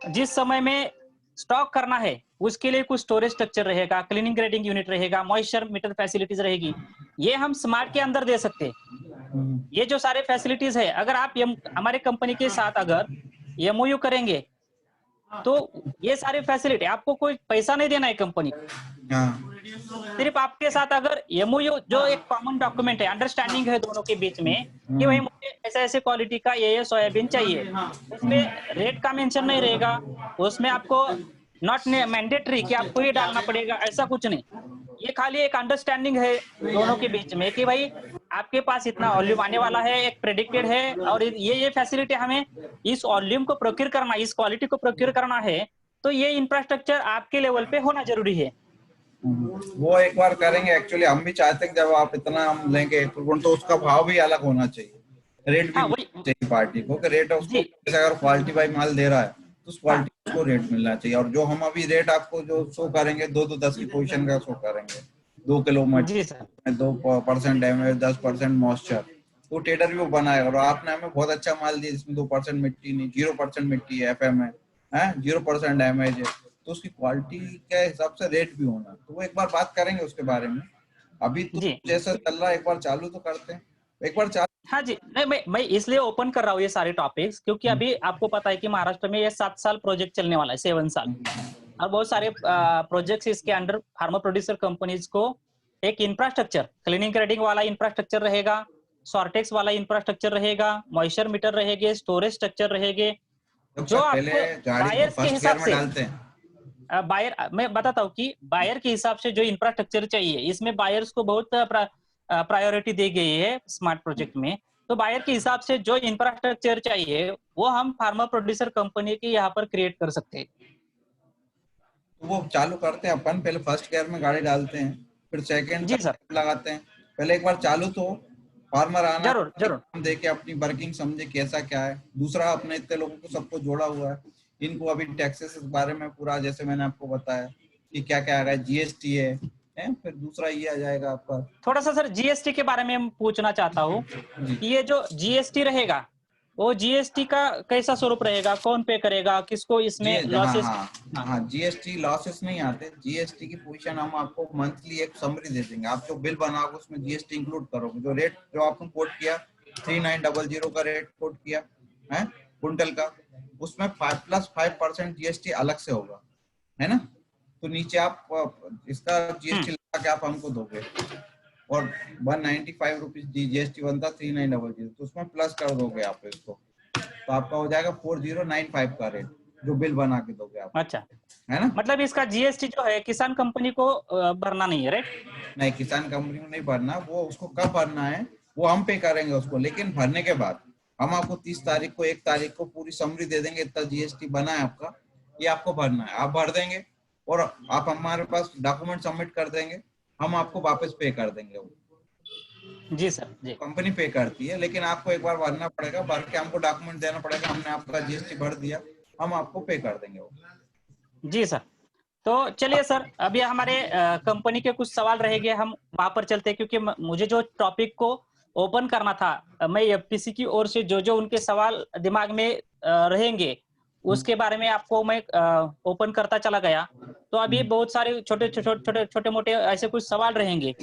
जिस समय में स्टॉक करना है उसके लिए कुछ स्टोरेज स्ट्रक्चर रहेगा, क्लीनिंग ग्रेडिंग यूनिट रहेगा, मॉइस्चर मीटर फैसिलिटीज रहेगी, ये हम स्मार्ट के अंदर दे सकते हैं। ये जो सारे फैसिलिटीज है, अगर आप हमारे कंपनी के साथ अगर एमओयू करेंगे तो ये सारी फैसिलिटी आपको कोई पैसा नहीं देना है कंपनी को, हाँ सिर्फ आपके साथ अगर एमओयू जो एक कॉमन डॉक्यूमेंट है, अंडरस्टैंडिंग है दोनों के बीच में कि भाई मुझे ऐसे ऐसे क्वालिटी का ये सोयाबीन चाहिए, उसमें रेट का मेंशन नहीं रहेगा, उसमें आपको नॉट मैंडेटरी कि आपको ये डालना पड़ेगा, ऐसा कुछ नहीं। ये खाली एक अंडरस्टैंडिंग है दोनों के बीच में कि भाई आपके पास इतना वॉल्यूम आने वाला है, एक प्रेडिक्टेड है, और ये फैसिलिटी हमें इस वॉल्यूम को प्रोक्योर करना, इस क्वालिटी को प्रोक्योर करना है, तो ये इंफ्रास्ट्रक्चर आपके लेवल पे होना जरूरी है। वो एक बार करेंगे। एक्चुअली हम भी चाहते हैं कि जब आप इतना हम लेंगे तो उसका भाव भी अलग होना चाहिए, रेट भी हाँ वही चाहिए पार्टी को कि रेट उसको, जी अगर क्वालिटी बाई माल दे रहा है तो उस हाँ क्वालिटी को रेट मिलना चाहिए। और जो हम अभी रेट आपको जो शो करेंगे 2-10 की पोजीशन का शो करेंगे, 2 किलो जी सर 2% डैमेज, 10% मॉइस्चर, तो ट्रेडर भी वो बनाएगा। और आपने हमें बहुत अच्छा माल दिया जिसमें 2% मिट्टी नहीं, 0% मिट्टी है, FM है, 0% डैमेज है, तो उसकी क्वालिटी के हिसाब से रेट भी होना। तो वो एक बार बात करेंगे उसके बारे में। अभी तो जी जैसा चल रहा है एक बार चालू तो करते हैं, एक बार चालू। हाँ जी, नहीं मैं इसलिए ओपन कर रहा हूँ ये सारे टॉपिक्स, क्योंकि अभी आपको पता है कि महाराष्ट्र में ये 7 साल प्रोजेक्ट चलने वाला है, 7 साल, और बहुत सारे प्रोजेक्ट्स इसके अंडर फार्मर प्रोड्यूसर कंपनीज को एक इंफ्रास्ट्रक्चर, क्लीनिंग ग्रेडिंग वाला इंफ्रास्ट्रक्चर रहेगा, सॉर्टेक्स वाला इंफ्रास्ट्रक्चर रहेगा, मॉइस्चर मीटर रहेंगे, स्टोरेज स्ट्रक्चर रहेंगे, जो पहले आपको गाड़ी को बायर्स के फर्स्ट गियर हिसाब में से डालते हैं। बायर, मैं बताता हूँ कि बायर के हिसाब से जो इंफ्रास्ट्रक्चर चाहिए, इसमें बायर्स को बहुत प्रायोरिटी दी गई है स्मार्ट प्रोजेक्ट में। तो बायर के हिसाब से जो इंफ्रास्ट्रक्चर चाहिए वो हम फार्मर प्रोड्यूसर कंपनी के यहाँ पर क्रिएट कर सकते हैं। तो वो चालू करते हैं अपन, पहले फर्स्ट गियर में गाड़ी डालते हैं, फिर सेकंड जी सर, लगाते हैं। पहले एक बार चालू तो फार्मर आना, जरूर जरूर। हम देखे अपनी वर्किंग समझे कैसा क्या है। दूसरा, अपने इतने लोगों को सबको जोड़ा हुआ है, इनको अभी टैक्सेस के बारे में पूरा, जैसे मैंने आपको बताया कि क्या क्या आ रहा है, GST है, फिर दूसरा ये आ जाएगा आपका। थोड़ा सा सर जीएसटी के बारे में पूछना चाहता हूँ कि ये जो जीएसटी रहेगा, वो जीएसटी का कैसा स्वरूप रहेगा, कौन पे करेगा, किसको जी इसमें हाँ लॉसेस? हाँ हाँ, GST लॉसेस नहीं आते। GST की पोजीशन हम आपको मंथली एक समरी दे देंगे। आप जो बिल बनाओगे उसमें GST इंक्लूड करोगे। जो रेट जो आपने कोट किया 3900 का रेट कोट किया है कुंटल का, उसमें 5+5% GST अलग से होगा, है ना। तो नीचे आप इसका GST लगा के आप हमको दोगे, और 195 रुपीज GST बनता 3900, तो उसमें प्लस कर दोगे आप इसको, तो आपका हो जाएगा 4095 का रेट जो बिल बना के दोगे आप, अच्छा, है ना। मतलब इसका जीएसटी जो है किसान कंपनी को भरना नहीं है, राइट? नहीं, किसान कंपनी को नहीं भरना, वो उसको कब भरना है वो हम पे करेंगे उसको, लेकिन भरने के बाद हम आपको 30 तारीख को 1 तारीख को पूरी समरी दे देंगे, इतना GST बना है आपका, ये आपको भरना है, आप भर देंगे और आप हमारे पास डॉक्यूमेंट सबमिट कर देंगे, हम आपको वापस पे कर देंगे। वो जी सर जी कंपनी पे करती है, लेकिन आपको एक बार भरना पड़ेगा, भर के हमको डॉक्यूमेंट देना पड़ेगा, हमने आपका GST भर दिया, हम आपको पे कर देंगे वो। जी सर। तो चलिए सर, अभी हमारे कंपनी के कुछ सवाल रहेंगे, हम वहां पर चलते हैं, क्योंकि मुझे जो टॉपिक को ओपन करना था, मैं FPC की ओर से जो जो उनके सवाल दिमाग में रहेंगे उसके बारे में आपको मैं ओपन करता चला गया। तो अभी बहुत सारे छोटे मोटे ऐसे कुछ सवाल रहेंगे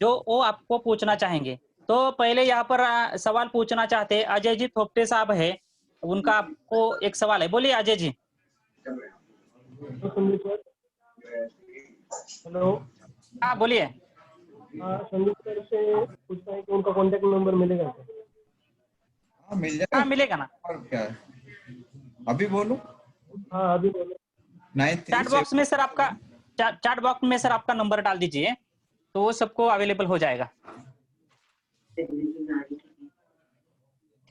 जो वो आपको पूछना चाहेंगे। तो पहले यहाँ पर सवाल पूछना चाहते अजय जी थोपटे साहब है, उनका आपको एक सवाल है, बोलिए अजय जी। हेलो। हाँ बोलिए। संदीप सर से पूछना है कि उनका कॉन्टेक्ट नंबर मिलेगा क्या? हाँ मिल हाँ जाएगा, मिलेगा ना। और क्या है, अभी बोलो। हाँ अभी बोलो। 93 चैट बॉक्स में सर आपका चैट बॉक्स में सर आपका नंबर डाल दीजिए, तो वो सबको अवेलेबल हो जाएगा।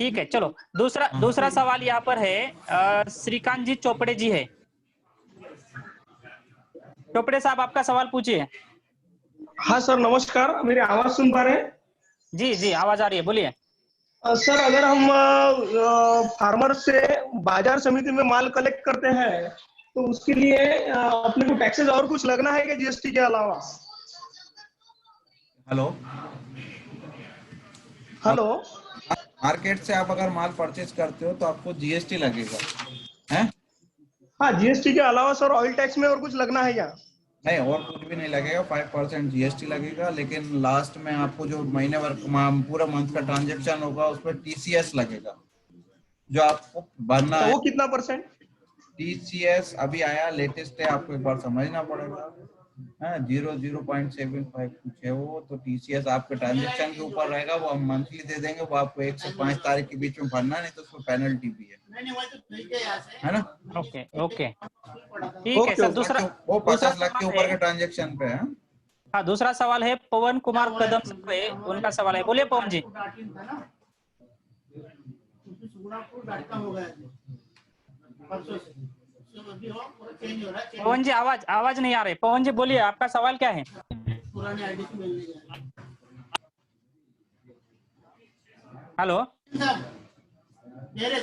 ठीक है, चलो दूसरा सवाल यहाँ पर है, श्रीकांत जी चोपड़े जी है। चोपड़े साहब आपका सवाल पूछिए। हाँ सर नमस्कार, मेरी आवाज सुन पा रहे हैं? जी जी आवाज आ रही है, बोलिए। सर अगर हम फार्मर से बाजार समिति में माल कलेक्ट करते हैं तो उसके लिए अपने को टैक्सेस और कुछ लगना है क्या जीएसटी के अलावा? Hello, hello. मार्केट से आप अगर माल परचेज करते हो तो आपको जीएसटी लगेगा, है? हाँ, जीएसटी के अलावा सर ऑयल टैक्स में और कुछ लगना है क्या? नहीं, और कुछ भी नहीं लगेगा। 5% जीएसटी लगेगा, लेकिन लास्ट में आपको जो महीने भर पूरा मंथ का ट्रांजेक्शन होगा उस पर टीसीएस लगेगा, जो आपको भरना अच्छा, है। वो कितना परसेंट? टीसीएस अभी आया, लेटेस्ट है, आपको एक बार समझना पड़ेगा। हाँ, 0.75 कुछ है वो। तो टीसीएस आपके ट्रांजेक्शन के ऊपर रहेगा, वो हम मंथली दे देंगे। वो आपको 1 से 5 तारीख के बीच में भरना, नहीं तो उसमें पेनल्टी भी है ना? ओके ओके, ठीक है ओके सर। ओके। दूसरा वो दूसरा 50 लाख के सवाल ऊपर है। के ट्रांजेक्शन पे है। हाँ, दूसरा सवाल है पवन कुमार कदम सर है, उनका सवाल है। बोलिए पवन जी। पवन जी, आवाज आवाज नहीं आ रही। पवन जी बोलिए, आपका सवाल क्या है? हेलो।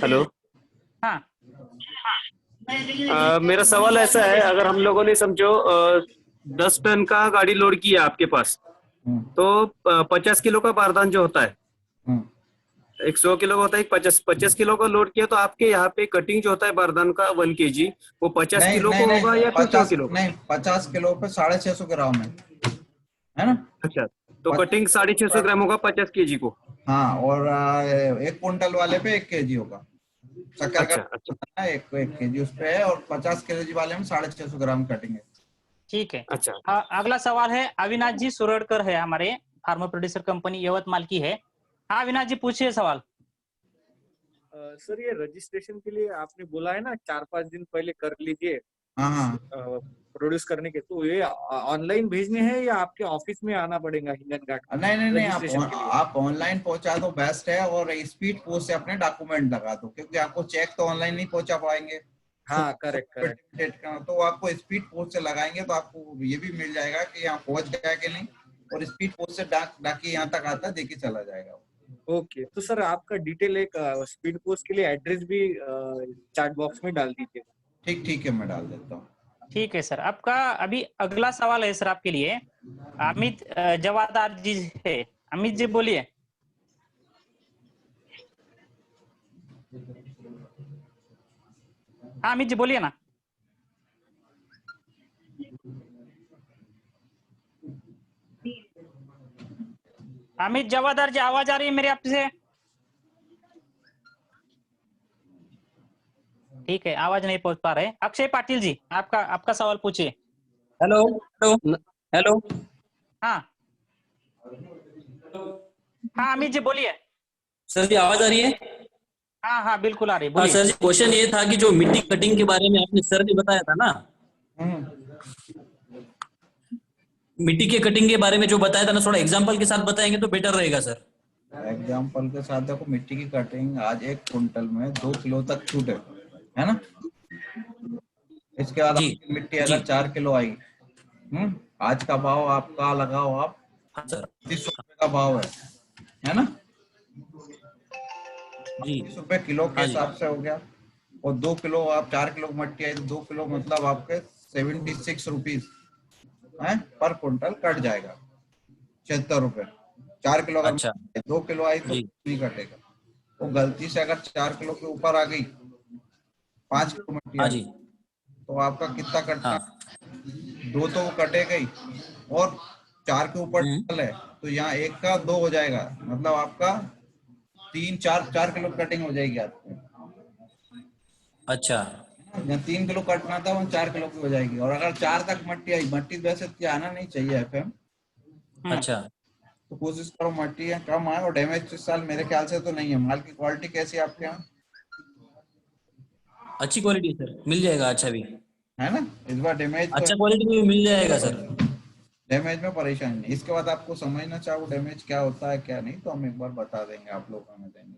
हेलो। हाँ मेरा सवाल ऐसा है, अगर हम लोगों ने समझो 10 टन का गाड़ी लोड किया आपके पास, हम्म, तो 50 किलो का बारदान जो होता है, हम्म। एक 100 किलो का होता है, एक 50 किलो का लोड किया, तो आपके यहाँ पे कटिंग जो होता है बारदान का 1 kg, वो 50 नहीं किलो नहीं को नहीं, होगा या फिर 100 50 किलो का? नहीं, 50 किलो पे 650 ग्राम है ना? अच्छा, तो पच- कटिंग 650 ग्राम होगा 50 kg को। हाँ, और 1 क्विंटल वाले पे 1 kg होगा। शक्कर का अच्छा अच्छा बनना है, 1 kg उस पे है, और 50 kg वाले में 650 ग्राम कटिंग है। ठीक है। अच्छा। अगला सवाल है अविनाश जी सुरड़कर है, हमारे फार्मर प्रोड्यूसर कंपनी यवतमाल की है। हाँ अविनाश जी, पूछिए सवाल। सर, ये रजिस्ट्रेशन के लिए आपने बोला है ना 4-5 दिन पहले कर लीजिए हाँ हाँ। प्रोड्यूस करने के, तो ये ऑनलाइन भेजने हैं या आपके ऑफिस में आना पड़ेगा हिंगन घाट में नहीं नहीं नहीं, रजिस्ट्रेशन के लिए? आप ऑनलाइन पहुंचा दो, बेस्ट है। और स्पीड पोस्ट से अपने डॉक्यूमेंट लगा दो, क्योंकि आपको चेक तो ऑनलाइन नहीं पहुंचा पाएंगे। हाँ, करेक्ट करेक्ट। तो आपको स्पीड पोस्ट से लगाएंगे तो आपको ये भी मिल जाएगा कि यहाँ पहुंच गया कि नहीं। और स्पीड पोस्ट से डाक यहाँ तक आता है, देके चला जाएगा। ओके, तो सर आपका डिटेल एक स्पीड पोस्ट के लिए एड्रेस भी चैट बॉक्स में डाल दीजिए। ठीक ठीक है, मैं डाल देता हूँ। ठीक है सर। आपका अभी अगला सवाल है सर आपके लिए, अमित जवादार जी है। अमित जी बोलिए। हाँ अमित जी बोलिए ना। अमित जवादार जी, आवाज आ रही है मेरी आपसे? ठीक है, आवाज नहीं पहुंच पा रहे। अक्षय पाटिल जी, आपका आपका सवाल पूछिए। Hello hello hello. हाँ हाँ अमित जी बोलिए। सर जी आवाज आ रही है? हाँ हाँ बिल्कुल आ रही है, हाँ बोलिए। सर जी, क्वेश्चन ये था कि जो मिट्टी कटिंग के बारे में आपने सर ने बताया था ना, हम्म, मिट्टी के कटिंग के बारे में जो बताया था ना, थोड़ा एग्जांपल के साथ बताएंगे तो बेटर रहेगा सर। एग्जाम्पल के साथ देखो, मिट्टी की कटिंग आज 1 क्विंटल में 2 किलो तक छूट है ना? इसके बाद जी आपकी मिट्टी जी। अगर 4 किलो आई, आज का भाव आपका लगाओ आप, हाँ सर। 30 रुपए का भाव है ना? जी 30 रुपए किलो के हाँ जी। हिसाब से हो गया। और 2 किलो, आप 4 किलो की मट्टी आई तो 2 किलो मतलब आपके 76 रुपीज है पर क्विंटल कट जाएगा। 76 रुपए। 4 किलो अगर अच्छा 2 किलो आई तो जी। नहीं कटेगा। वो गलती से अगर 4 किलो के ऊपर आ गई, 5 किलो मट्टी आ हाँ गई, जी। तो आपका कितना कटना? हाँ। 2 तो वो कटेगा ही, और 4 के ऊपर हम्म। डबल है तो यहाँ 1 का 2 हो जाएगा। मतलब आपका 4 किलो कटिंग हो जाएगी आपको। अच्छा यहाँ 3 किलो कटना था, वो 4 किलो की हो जाएगी। और अगर 4 तक मट्टी आई, मट्टी वैसे इतनी आना नहीं चाहिए एफएम, अच्छा। तो कोशिश करो मट्टी है कम आए। और डैमेज इस साल मेरे ख्याल से तो नहीं है। माल की क्वालिटी कैसी है आपके यहाँ, अच्छी क्वालिटी सर, मिल जाएगा अच्छा भी। है ना? इस बार डैमेज तो, अच्छा क्वालिटी में भी मिल जाएगा सर। डैमेज में परेशानी नहीं। इसके बाद आपको समझना चाहो डैमेज क्या होता है क्या नहीं, तो हम एक बार बता देंगे, आप लोग हमें देंगे,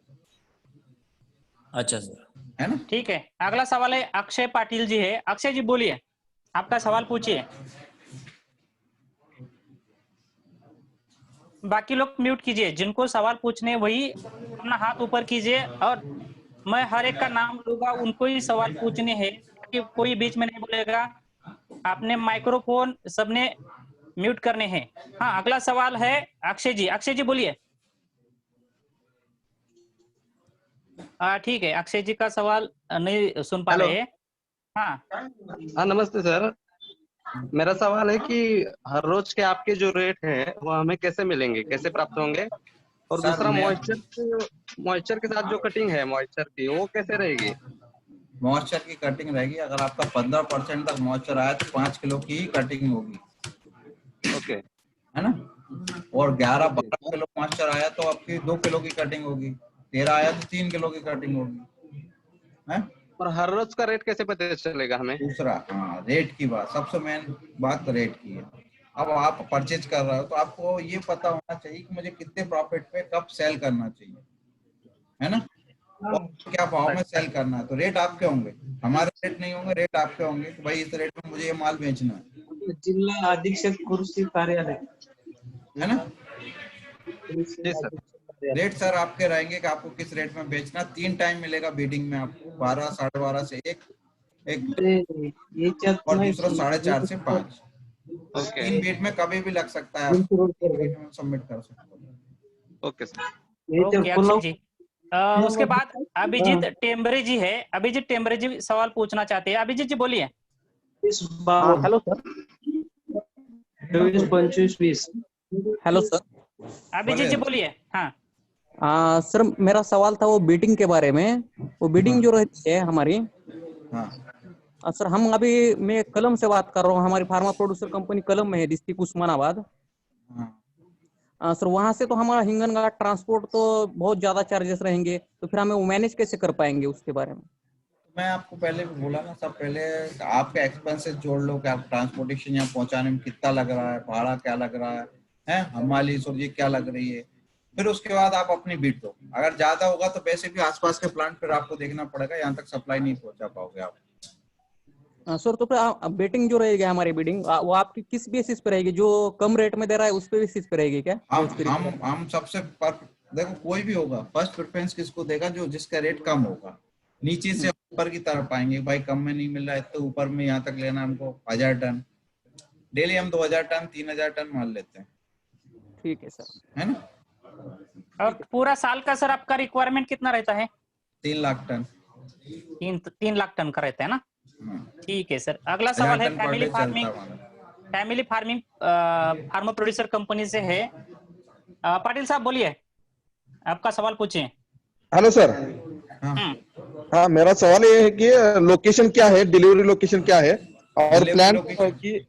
अच्छा सर। है ना? ठीक है, अगला सवाल है अक्षय पाटिल जी है। अक्षय जी बोलिए, आपका सवाल पूछिए। बाकी लोग म्यूट कीजिए, जिनको सवाल पूछने वही अपना हाथ ऊपर कीजिए, और मैं हर एक का नाम लूंगा, उनको ही सवाल पूछने हैं। कि कोई बीच में नहीं बोलेगा। आपने माइक्रोफोन सबने म्यूट करने हैं। हाँ, अगला सवाल है अक्षय जी। अक्षय जी बोलिए। ठीक है, अक्षय जी का सवाल नहीं सुन पा रहे हैं। हाँ हाँ नमस्ते सर। मेरा सवाल है कि हर रोज के आपके जो रेट हैं वो हमें कैसे मिलेंगे, कैसे प्राप्त होंगे? और सर, दूसरा मैं मॉइस्चर के साथ जो कटिंग है मॉइस्चर की, वो कैसे रहेगी? मॉइस्चर की कटिंग रहेगी। अगर आपका 15% तक मॉइस्चर आया तो 5 किलो की ही कटिंग होगी, ओके। है ना। और 11-12 जी। किलो मॉइस्चर आया तो आपकी 2 किलो की कटिंग होगी। 13 आया तो 3 किलो की कटिंग होगी, है। और हर रोज का रेट कैसे पता चलेगा हमें? दूसरा, हाँ, रेट की बात, सबसे मेन बात तो रेट की है। अब आप परचेज कर रहे हो तो आपको ये पता होना चाहिए कि मुझे कितने प्रॉफिट पे कब सेल करना चाहिए, है ना। और क्या भाव में सेल करना है, तो रेट आपके होंगे, हमारे रेट नहीं होंगे, रेट आपके होंगे कि भाई इस रेट में मुझे ये माल बेचना है जिल्हा अधीक्षक कृषी कार्यालय। है ना। जी सर। रेट सर आपके रहेंगे कि आपको किस रेट में बेचना। 3 टाइम मिलेगा बीडिंग में आपको, 12, 12:30 से एक और दूसरा 4:30 से 5। ओके। 3 बीट में कभी भी लग सकता है, आप 3 बीट में सबमिट कर सकते हो। Okay sir. ओके अक्षय जी। उसके बाद अभिजीत टेम्बरे जी है। अभिजीत टेम्बरे जी सवाल पूछना चाहते हैं। अभिजीत जी बोलिए। Hello sir. 24, 25, 20। Hello sir. Abhijeet ji बोलिए। हाँ सर मेरा सवाल था वो बीटिंग के बारे में। वो बीटिंग जो रहती है हमारी, हाँ सर हम अभी, मैं कलम से बात कर रहा हूँ। हमारी फार्मा प्रोड्यूसर कंपनी कलम में है, डिस्ट्रिक्ट उस्मानाबाद। हाँ सर वहां से तो हमारा हिंगन का ट्रांसपोर्ट तो बहुत ज्यादा चार्जेस रहेंगे, तो फिर हमें वो मैनेज कैसे कर पाएंगे उसके बारे में? मैं आपको पहले भी बोला ना, सब पहले आपके एक्सपेंसेस जोड़ लो कि आप ट्रांसपोर्टेशन यहाँ पहुंचाने में कितना लग रहा है, भाड़ा क्या लग रहा है, हमाली सब्जी क्या लग रही है। फिर उसके बाद आप अपनी बीट दो। अगर ज्यादा होगा तो वैसे भी आसपास के प्लांट फिर आपको देखना पड़ेगा, यहाँ तक सप्लाई नहीं पहुंचा पाओगे आप। सर तो फिर बेटिंग जो रहेगी हमारी बिडिंग, वो आपकी किस बेसिस पे रहेगी? जो कम रेट में दे रहा है उस पे बेसिस पे रहेगी क्या? हम सबसे देखो, कोई भी होगा, फर्स्ट प्रेफरेंस किसको देगा? जो जिसका रेट कम होगा। नीचे से ऊपर की तरफ आएंगे, भाई कम में नहीं मिल रहा है तो ऊपर में यहाँ तक लेना हमको 1000 टन। डेली हम 2000 टन 3000 टन माल लेते हैं, ठीक है सर। है ना। और पूरा साल का सर आपका रिक्वायरमेंट कितना रहता है? 3 लाख टन। 3 लाख टन का रहता है ना। ठीक है सर। अगला 1000 सवाल है टन पर डे चलता है। Family farming farmer producer company से है। पाटिल साहब बोलिए, आपका सवाल पूछिए। Hello sir. हाँ, हाँ मेरा सवाल ये है कि लोकेशन क्या है, डिलीवरी लोकेशन क्या है, और Delivery प्लान location- की।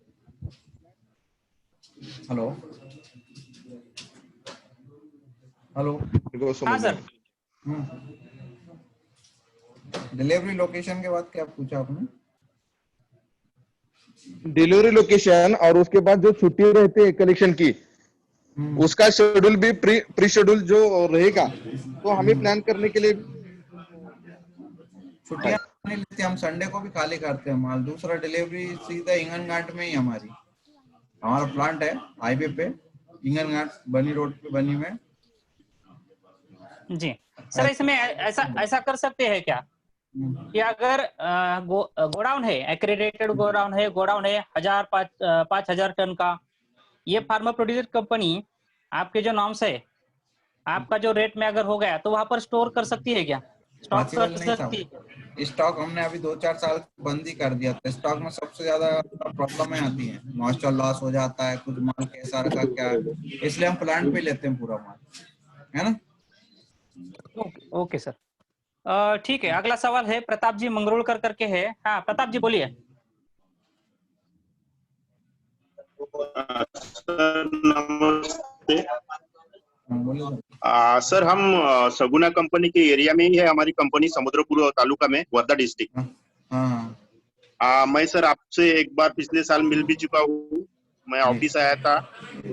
Hello hello. हाँ सर। डिलीवरी लोकेशन के बाद क्या पूछा आपने? डिलीवरी लोकेशन और उसके बाद जो छुट्टी रहती है कलेक्शन की, उसका शेड्यूल भी प्री शेड्यूल जो रहेगा, तो हमें प्लान करने के लिए। छुट्टियां नहीं लेते हम, संडे को भी खाली करते हैं माल। दूसरा डिलीवरी सीधा इंगन घाट में ही हमारा प्लांट है, हाईवे पे, इंगन घाट बनी रोड पे, बनी में। जी सर, इसमें ऐसा कर सकते हैं क्या कि अगर गोडाउन है, एक्रेडिटेड गोडाउन है 5,000 टन का, ये फार्मर प्रोड्यूसर कंपनी आपके जो नॉर्म्स है, आपका जो रेट में अगर हो गया तो वहां पर स्टोर कर सकती है क्या? स्टॉक पॉसिबल कर नहीं सकती है? था। स्टॉक हमने अभी 2-4 साल बंद ही कर दिया था। स्टॉक में सबसे ज्यादा प्रॉब्लम आती है, मॉइस्चर लॉस हो जाता है, कुछ माल कैसा रखा क्या, इसलिए हम प्लांट पे लेते हैं पूरा माल, है ना। Okay sir. ठीक है। अगला सवाल है प्रताप जी मंगरोलकर करके है। हाँ प्रताप जी बोलिए। नमस्ते बोलिए। सर, हम सगुना कंपनी के एरिया में ही है हमारी कंपनी, समुद्रपुर तालुका में, वर्धा डिस्ट्रिक्ट। मैं सर आपसे एक बार पिछले साल मिल भी चुका हूँ। मैं ऑफिस आया था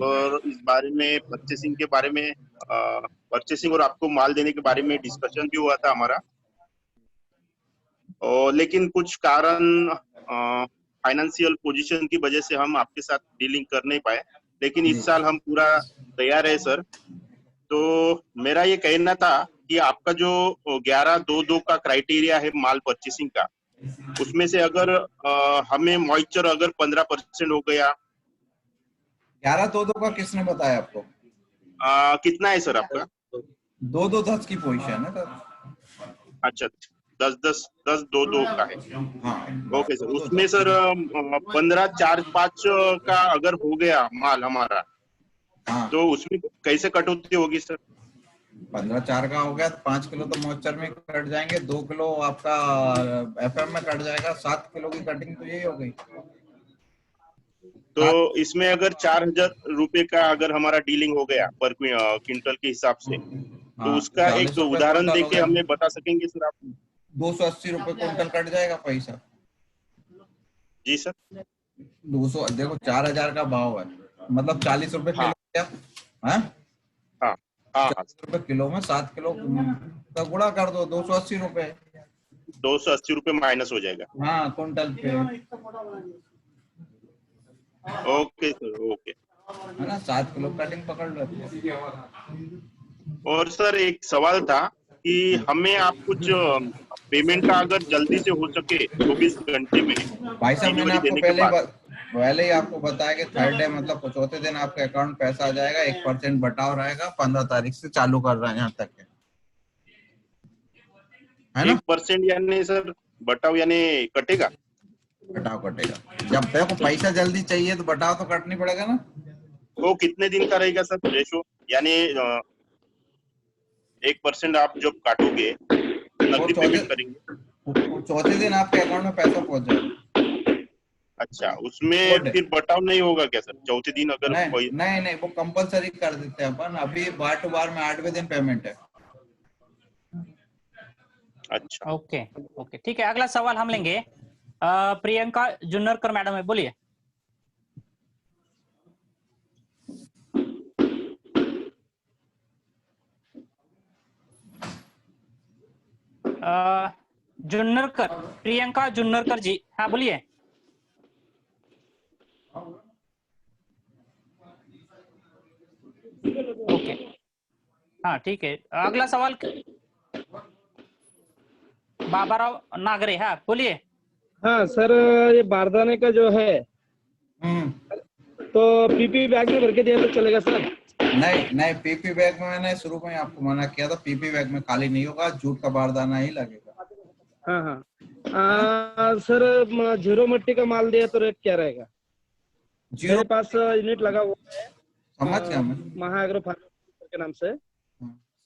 और इस बारे में परचेसिंग के बारे में, परचेसिंग और आपको माल देने के बारे में डिस्कशन भी हुआ था हमारा। और लेकिन कुछ कारण, फाइनेंशियल पोजीशन की वजह से हम आपके साथ डीलिंग कर नहीं पाए। लेकिन इस साल हम पूरा तैयार है सर। तो मेरा ये कहना था कि आपका जो 11-2-2 का क्राइटेरिया है माल परचेसिंग का, उसमें से अगर हमें मॉइस्चर अगर 15% हो गया, 11-2-2 का किसने बताया आपको? कितना है सर आपका? 2-2-10 की पोजीशन है सर। अच्छा, 10-10-10-2-2 का है। हाँ ओके सर, उसमें सर 15-4-5 का अगर हो गया माल हमारा, हाँ तो उसमें कैसे कटौती होगी सर? 15-4 का हो गया तो 5 किलो तो मॉइस्चर में कट जाएंगे, 2 किलो आपका FM में कट जाएगा, 7 किलो की कटिंग तो यही हो गई। तो इसमें अगर 4,000 रुपए का अगर हमारा डीलिंग हो गया पर क्विंटल के हिसाब से, तो हाँ, उसका 40 एक रुपए उदाहरण क्विंटल हो देके गया। हमें बता सकेंगे सर आप? 280 रुपए क्विंटल कट जाएगा पैसा। जी सर। 200 देखो 4,000 का भाव है, मतलब 40 रुपए हाँ। किलो क्या? हाँ हाँ हाँ 40 रुपए किलो में 7 किलो का गुणा कर दो, 280 रुपए। 280 रुपए माइनस हो जाएगा। हाँ क्विंटल पे, ओके सर, ओके। है ना, 7 किलो कटिंग पकड़ लेते हैं। और सर एक सवाल था कि हमें आप कुछ पेमेंट का अगर जल्दी से हो सके 24 घंटे में भाई साहब मैंने डिलीवरी आपको देने के बाद, पहले ही आपको बताया कि थर्ड डे मतलब चौथे दिन आपके अकाउंट पैसा आ जाएगा, 1% बटाव रहेगा, 15 तारीख से चालू कर रहे हैं यहाँ तक है ना। 1% यानी सर बटाव यानी कटेगा? बटाव कटेगा, जब देखो पैसा जल्दी चाहिए तो बटाव तो कटनी पड़ेगा ना। वो कितने दिन का रहेगा सर रेशो? यानी 1% आप जब काटोगे नकदी पेमेंट करेंगे, चौथे दिन आपके अकाउंट में पैसा पहुंच जाएगा। अच्छा, उसमें फिर बटाव नहीं होगा क्या सर चौथे दिन अगर कोई? नहीं वो कंपलसरी कर देते हैं अपन, अभी बार टू बार में 8वें दिन पेमेंट है। अच्छा ओके ओके ठीक है, अगला सवाल हम लेंगे। प्रियंका जुन्नरकर मैडम है, बोलिए। जुन्नरकर, प्रियंका जुन्नरकर जी, हाँ बोलिए। ओके हाँ ठीक है, अगला सवाल बाबाराव नागरे, हाँ बोलिए। हाँ सर, ये बारदाने का जो है तो पीपी बैग में भर के दिया तो चलेगा सर? नहीं पीपी बैग में मैंने शुरू में आपको मना किया था, पीपी बैग में खाली नहीं होगा, जूट का बारदाना ही लगेगा। हाँ सर, जीरो मट्टी का माल दिया तो रेट क्या रहेगा? मेरे पास यूनिट लगा हुआ है, समझ गया मैं, महाएग्रो फार्मा के नाम से।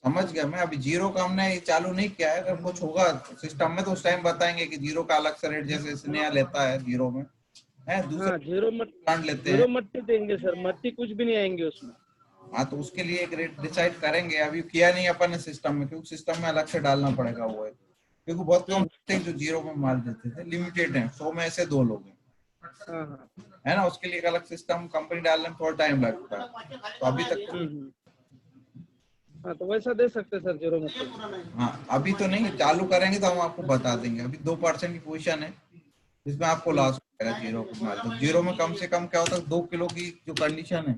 समझ गया मैं, अभी जीरो का हमने चालू नहीं किया है, अगर कुछ होगा सिस्टम में तो उस टाइम बताएंगे कि जीरो का अलग से रेट जैसे स्नेहा लेता है जीरो में है, दूसरा जीरो प्लांट लेते जीरो हैं। मट्टी देंगे सर, मट्टी कुछ भी नहीं आएंगे उसमें। हाँ तो उसके लिए एक रेट डिसाइड करेंगे, अभी किया नहीं अपन ने सिस्टम में, क्योंकि सिस्टम में अलग से डालना पड़ेगा वो है, क्योंकि बहुत कम थे जो जीरो में माल देते थे, लिमिटेड है, 100 में से 2 लोग हैं, है ना, उसके लिए एक अलग सिस्टम कंपनी डालने में थोड़ा टाइम लगता है, तो अभी तक हाँ तो वैसा दे सकते सर जीरो मट्टी। हाँ अभी तो नहीं, चालू करेंगे तो हम आपको बता देंगे, अभी 2% की पोजीशन है जिसमें आपको लॉस हो जाएगा जीरो को माल, तो जीरो में कम से कम क्या होता है 2 किलो की जो कंडीशन है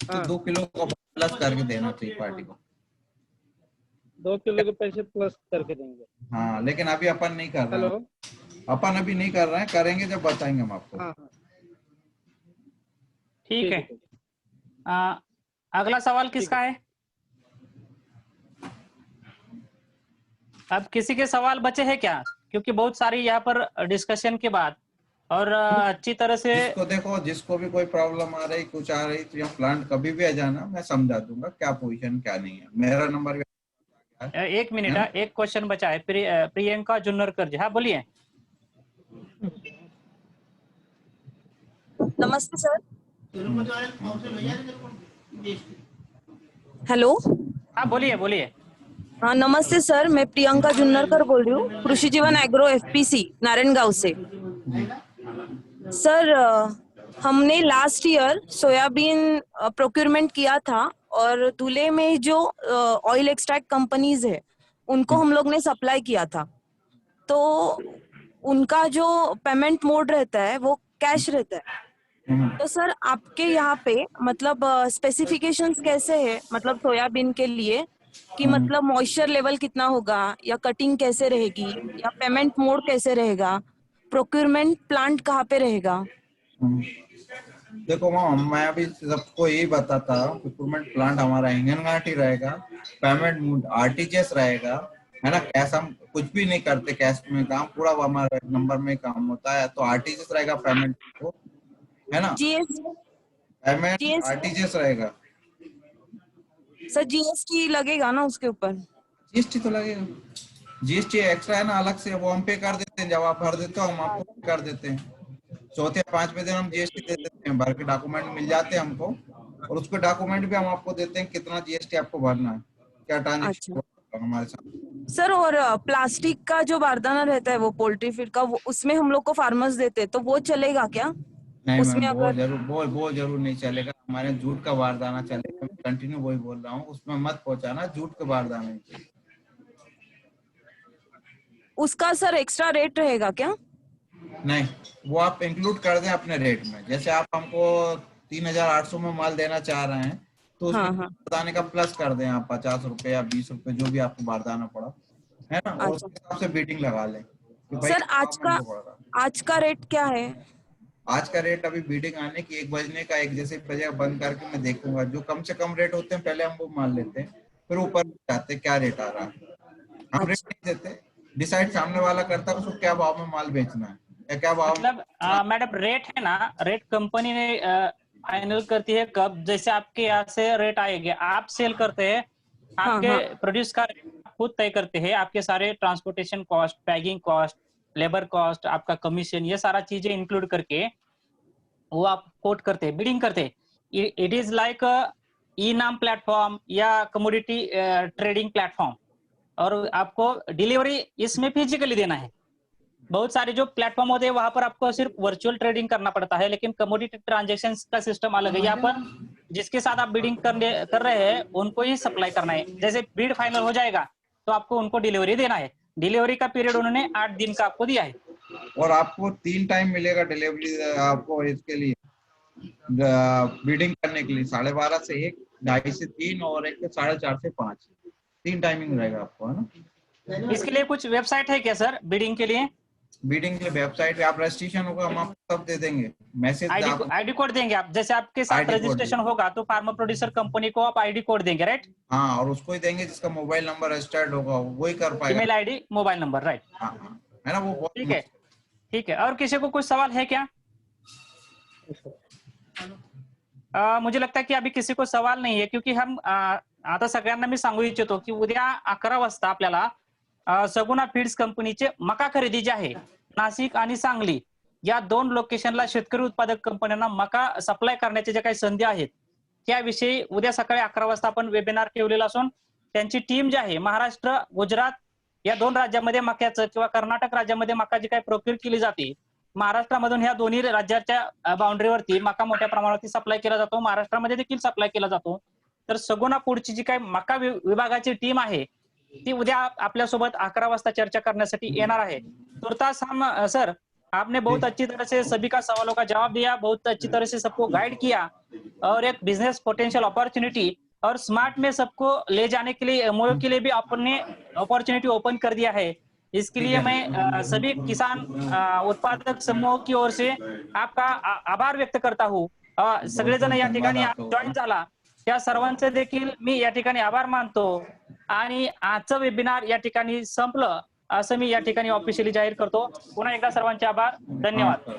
तो 2 किलो को प्लस करके देना चाहिए पार्टी को, 2 किलो के पैसे प्लस करके देंगे। हाँ लेकिन अभी अपन नहीं कर रहे हैं, अपन अभी नहीं कर रहे हैं, करेंगे जब बताएंगे हम आपको। ठीक है, अगला सवाल किसका है? अब किसी के सवाल बचे हैं क्या? क्योंकि बहुत सारी यहाँ पर डिस्कशन के बाद और अच्छी तरह से देखो जिसको भी कोई प्रॉब्लम आ रही, कुछ आ रही, तो यहाँ प्लांट कभी भी आ जाना, मैं समझा दूंगा क्या पोजीशन क्या नहीं है, मेरा नंबर भी। एक मिनट, एक क्वेश्चन बचा है। प्रियंका जुन्नरकर जी, हाँ बोलिए। नमस्ते सर। हेलो, हाँ बोलिए बोलिए। हाँ नमस्ते सर, मैं प्रियंका जुन्नरकर बोल रही हूँ, कृषि जीवन एग्रो FPC नारायणगांव से। सर हमने लास्ट ईयर सोयाबीन प्रोक्योरमेंट किया था और धुले में जो ऑयल एक्सट्रैक्ट कंपनीज है उनको हम लोग ने सप्लाई किया था, तो उनका जो पेमेंट मोड रहता है वो कैश रहता है। तो सर आपके यहाँ पे मतलब स्पेसिफिकेशंस कैसे है, मतलब सोयाबीन के लिए कि मतलब मॉइस्चर लेवल कितना होगा, या कटिंग कैसे रहेगी, या पेमेंट मोड कैसे रहेगा, प्रोक्यूरमेंट प्लांट कहाँ पे रहेगा? देखो मैं अभी सबको यही बताता हूँ, प्रोक्यूरमेंट प्लांट हमारा हिंगनघाटी रहेगा, पेमेंट मोड आरटीजीएस रहेगा, है ना। कैश हम कुछ भी नहीं करते, कैश में काम पूरा हमारा नंबर में काम होता है, तो आरटीजीएस रहेगा पेमेंट को, है ना। पेमेंट आरटीजीएस रहेगा। सर जीएसटी लगेगा ना उसके ऊपर? जीएसटी तो लगेगा, जीएसटी एक्स्ट्रा है ना, अलग से, वो हम पे कर देते हैं। जब आप भर देते हो हम आपको पे कर देते हैं। चौथे या पांचवें दिन हम जीएसटी दे देते हैं, भर के डॉक्यूमेंट मिल जाते हैं हमको, और उसके डॉक्यूमेंट भी हम आपको देते हैं कितना जीएसटी आपको भरना है, क्या ट्रांजेक्शन हमारे साथ। सर और प्लास्टिक का जो बारदाना रहता है वो पोल्ट्री फीड का, वो उसमें हम लोग को फार्मर्स देते हैं, तो वो चलेगा क्या? नहीं उसमें मैम, अगर वो जरूर नहीं चलेगा। हमारे जूट का बारदाना चलेगा, मैं कंटिन्यू वही बोल रहा हूँ, उसमें मत पहुंचाना जूट का बारदाना। उसका सर एक्स्ट्रा रेट रहेगा क्या? नहीं, वो आप इंक्लूड कर दें अपने रेट में। जैसे आप हमको 3800 में माल देना चाह रहे हैं, तो उसमें बारदाने का प्लस कर दें आप 50 रुपए या 20 रुपए, जो भी आपको बारदाना पड़ा, है ना, और उसके हिसाब से बीटिंग लगा लें। सर आज का रेट क्या है? आज का रेट अभी बीडिंग आने की 1 बजने का, 1 जैसे बजे बंद करके मैं देखूंगा। जो कम से कम रेट होते हैं पहले हम वो मान लेते हैं, फिर ऊपर जाते क्या रेट आ रहा है। हम रेट नहीं देते, डिसाइड सामने वाला करता है उसको क्या भाव में माल बेचना है या क्या भाव। मतलब मैडम रेट है ना, रेट कंपनी ने फाइनल करती है कब? जैसे आपके यहाँ से रेट आएंगे, आप सेल करते हैं, आपके प्रोड्यूस का रेट खुद तय करते हैं। आपके सारे transportation cost, packing cost, labour cost, आपका कमीशन, ये सारा चीजें इंक्लूड करके वो आप कोट करते हैं, बिडिंग करते हैं। इट इज लाइक ई नाम प्लेटफॉर्म या कमोडिटी ट्रेडिंग प्लेटफॉर्म, और आपको डिलीवरी इसमें फिजिकली देना है। बहुत सारे जो प्लेटफॉर्म होते हैं वहां पर आपको सिर्फ वर्चुअल ट्रेडिंग करना पड़ता है, लेकिन कमोडिटी ट्रांजेक्शन का सिस्टम अलग है। यहाँ पर जिसके साथ आप बिडिंग कर रहे हैं उनको ही सप्लाई करना है। जैसे बिड फाइनल हो जाएगा तो आपको उनको डिलीवरी देना है। डिलीवरी का पीरियड उन्होंने 8 दिन का आपको दिया है, और आपको 3 टाइम मिलेगा डिलीवरी आपको इसके लिए, बिडिंग करने के लिए। 12:30 से 1, 2:30 से 3 और 1 से 4:30 से 5, 3 टाइमिंग रहेगा आपको, है ना। इसके लिए कुछ वेबसाइट है क्या सर बिडिंग के लिए? बिडिंग के लिए वेबसाइट पे आप रजिस्ट्रेशन होगा, हम आपको सब दे देंगे, मैसेज आईडी कोड देंगे आप। जैसे आपके साथ रजिस्ट्रेशन होगा तो फार्मर प्रोड्यूसर कंपनी को आप आईडी कोड देंगे, राइट? हाँ, और उसको ही देंगे जिसका मोबाइल नंबर रजिस्टर्ड होगा, वही कर पाएगा। Email ID, mobile number, right? हाँ, है ना। वो ठीक है, ठीक है। और किसी को कुछ सवाल है क्या? मुझे लगता है की अभी किसी को सवाल नाही आहे, क्योंकि हम आता सगळ्यांना मी सांगू इच्छितो की उद्या 11 वाजता आपल्याला सगुना फीड्स कंपनीचे मका खरेदी जे आहे नाशिक आणि सांगली या 2 लोकेशनला शेतकरी उत्पादक कंपन्यांना मका सप्लाय करण्याचे ज्या काही संधी आहेत त्याविषयी उद्या सकाळी 11 वाजता आपण वेबिनार ठेवलेला असून त्यांची टीम जी आहे महाराष्ट्र, गुजरात या 2 राज्यांमध्ये मक्याचं किंवा कर्नाटक राज्यामध्ये मका जी काही प्रोक्यूर केली जाते, महाराष्ट्रामधून ह्या दोन्ही राज्याच्या बाउंड्रीवरती मका मोठ्या प्रमाणावरती सप्लाय केला जातो, महाराष्ट्रामध्ये देखील सप्लाय केला जातो। तर सगुना फूडची जी काही मका विभागाची टीम आहे ती उद्या आपल्यासोबत 11 वाजता चर्चा करण्यासाठी येणार आहे। तुर्तास हम सर, आपने बहुत अच्छी तरह से सभी का सवालों का जवाब दिया, बहुत अच्छी तरह से सबको गाइड किया, और एक बिजनेस पोटेंशियल अपॉर्चुनिटी और स्मार्ट में सबको ले जाने के लिए एमओयू के लिए भी आपने अपॉर्चुनिटी ओपन कर दिया है। इसके लिए मैं सभी किसान उत्पादक समूह की ओर से आपका आभार व्यक्त करता हूँ। सगळेजण या ठिकाणी जॉईन झाला त्या सर्वांचे देखील मी या ठिकाणी आभार मानतो आणि आजचं वेबिनार या ठिकाणी संपलं असं मी या ठिकाणी ऑफिशियली जाहीर करतो। पुन्हा एकदा सर्वांचे आभार, धन्यवाद।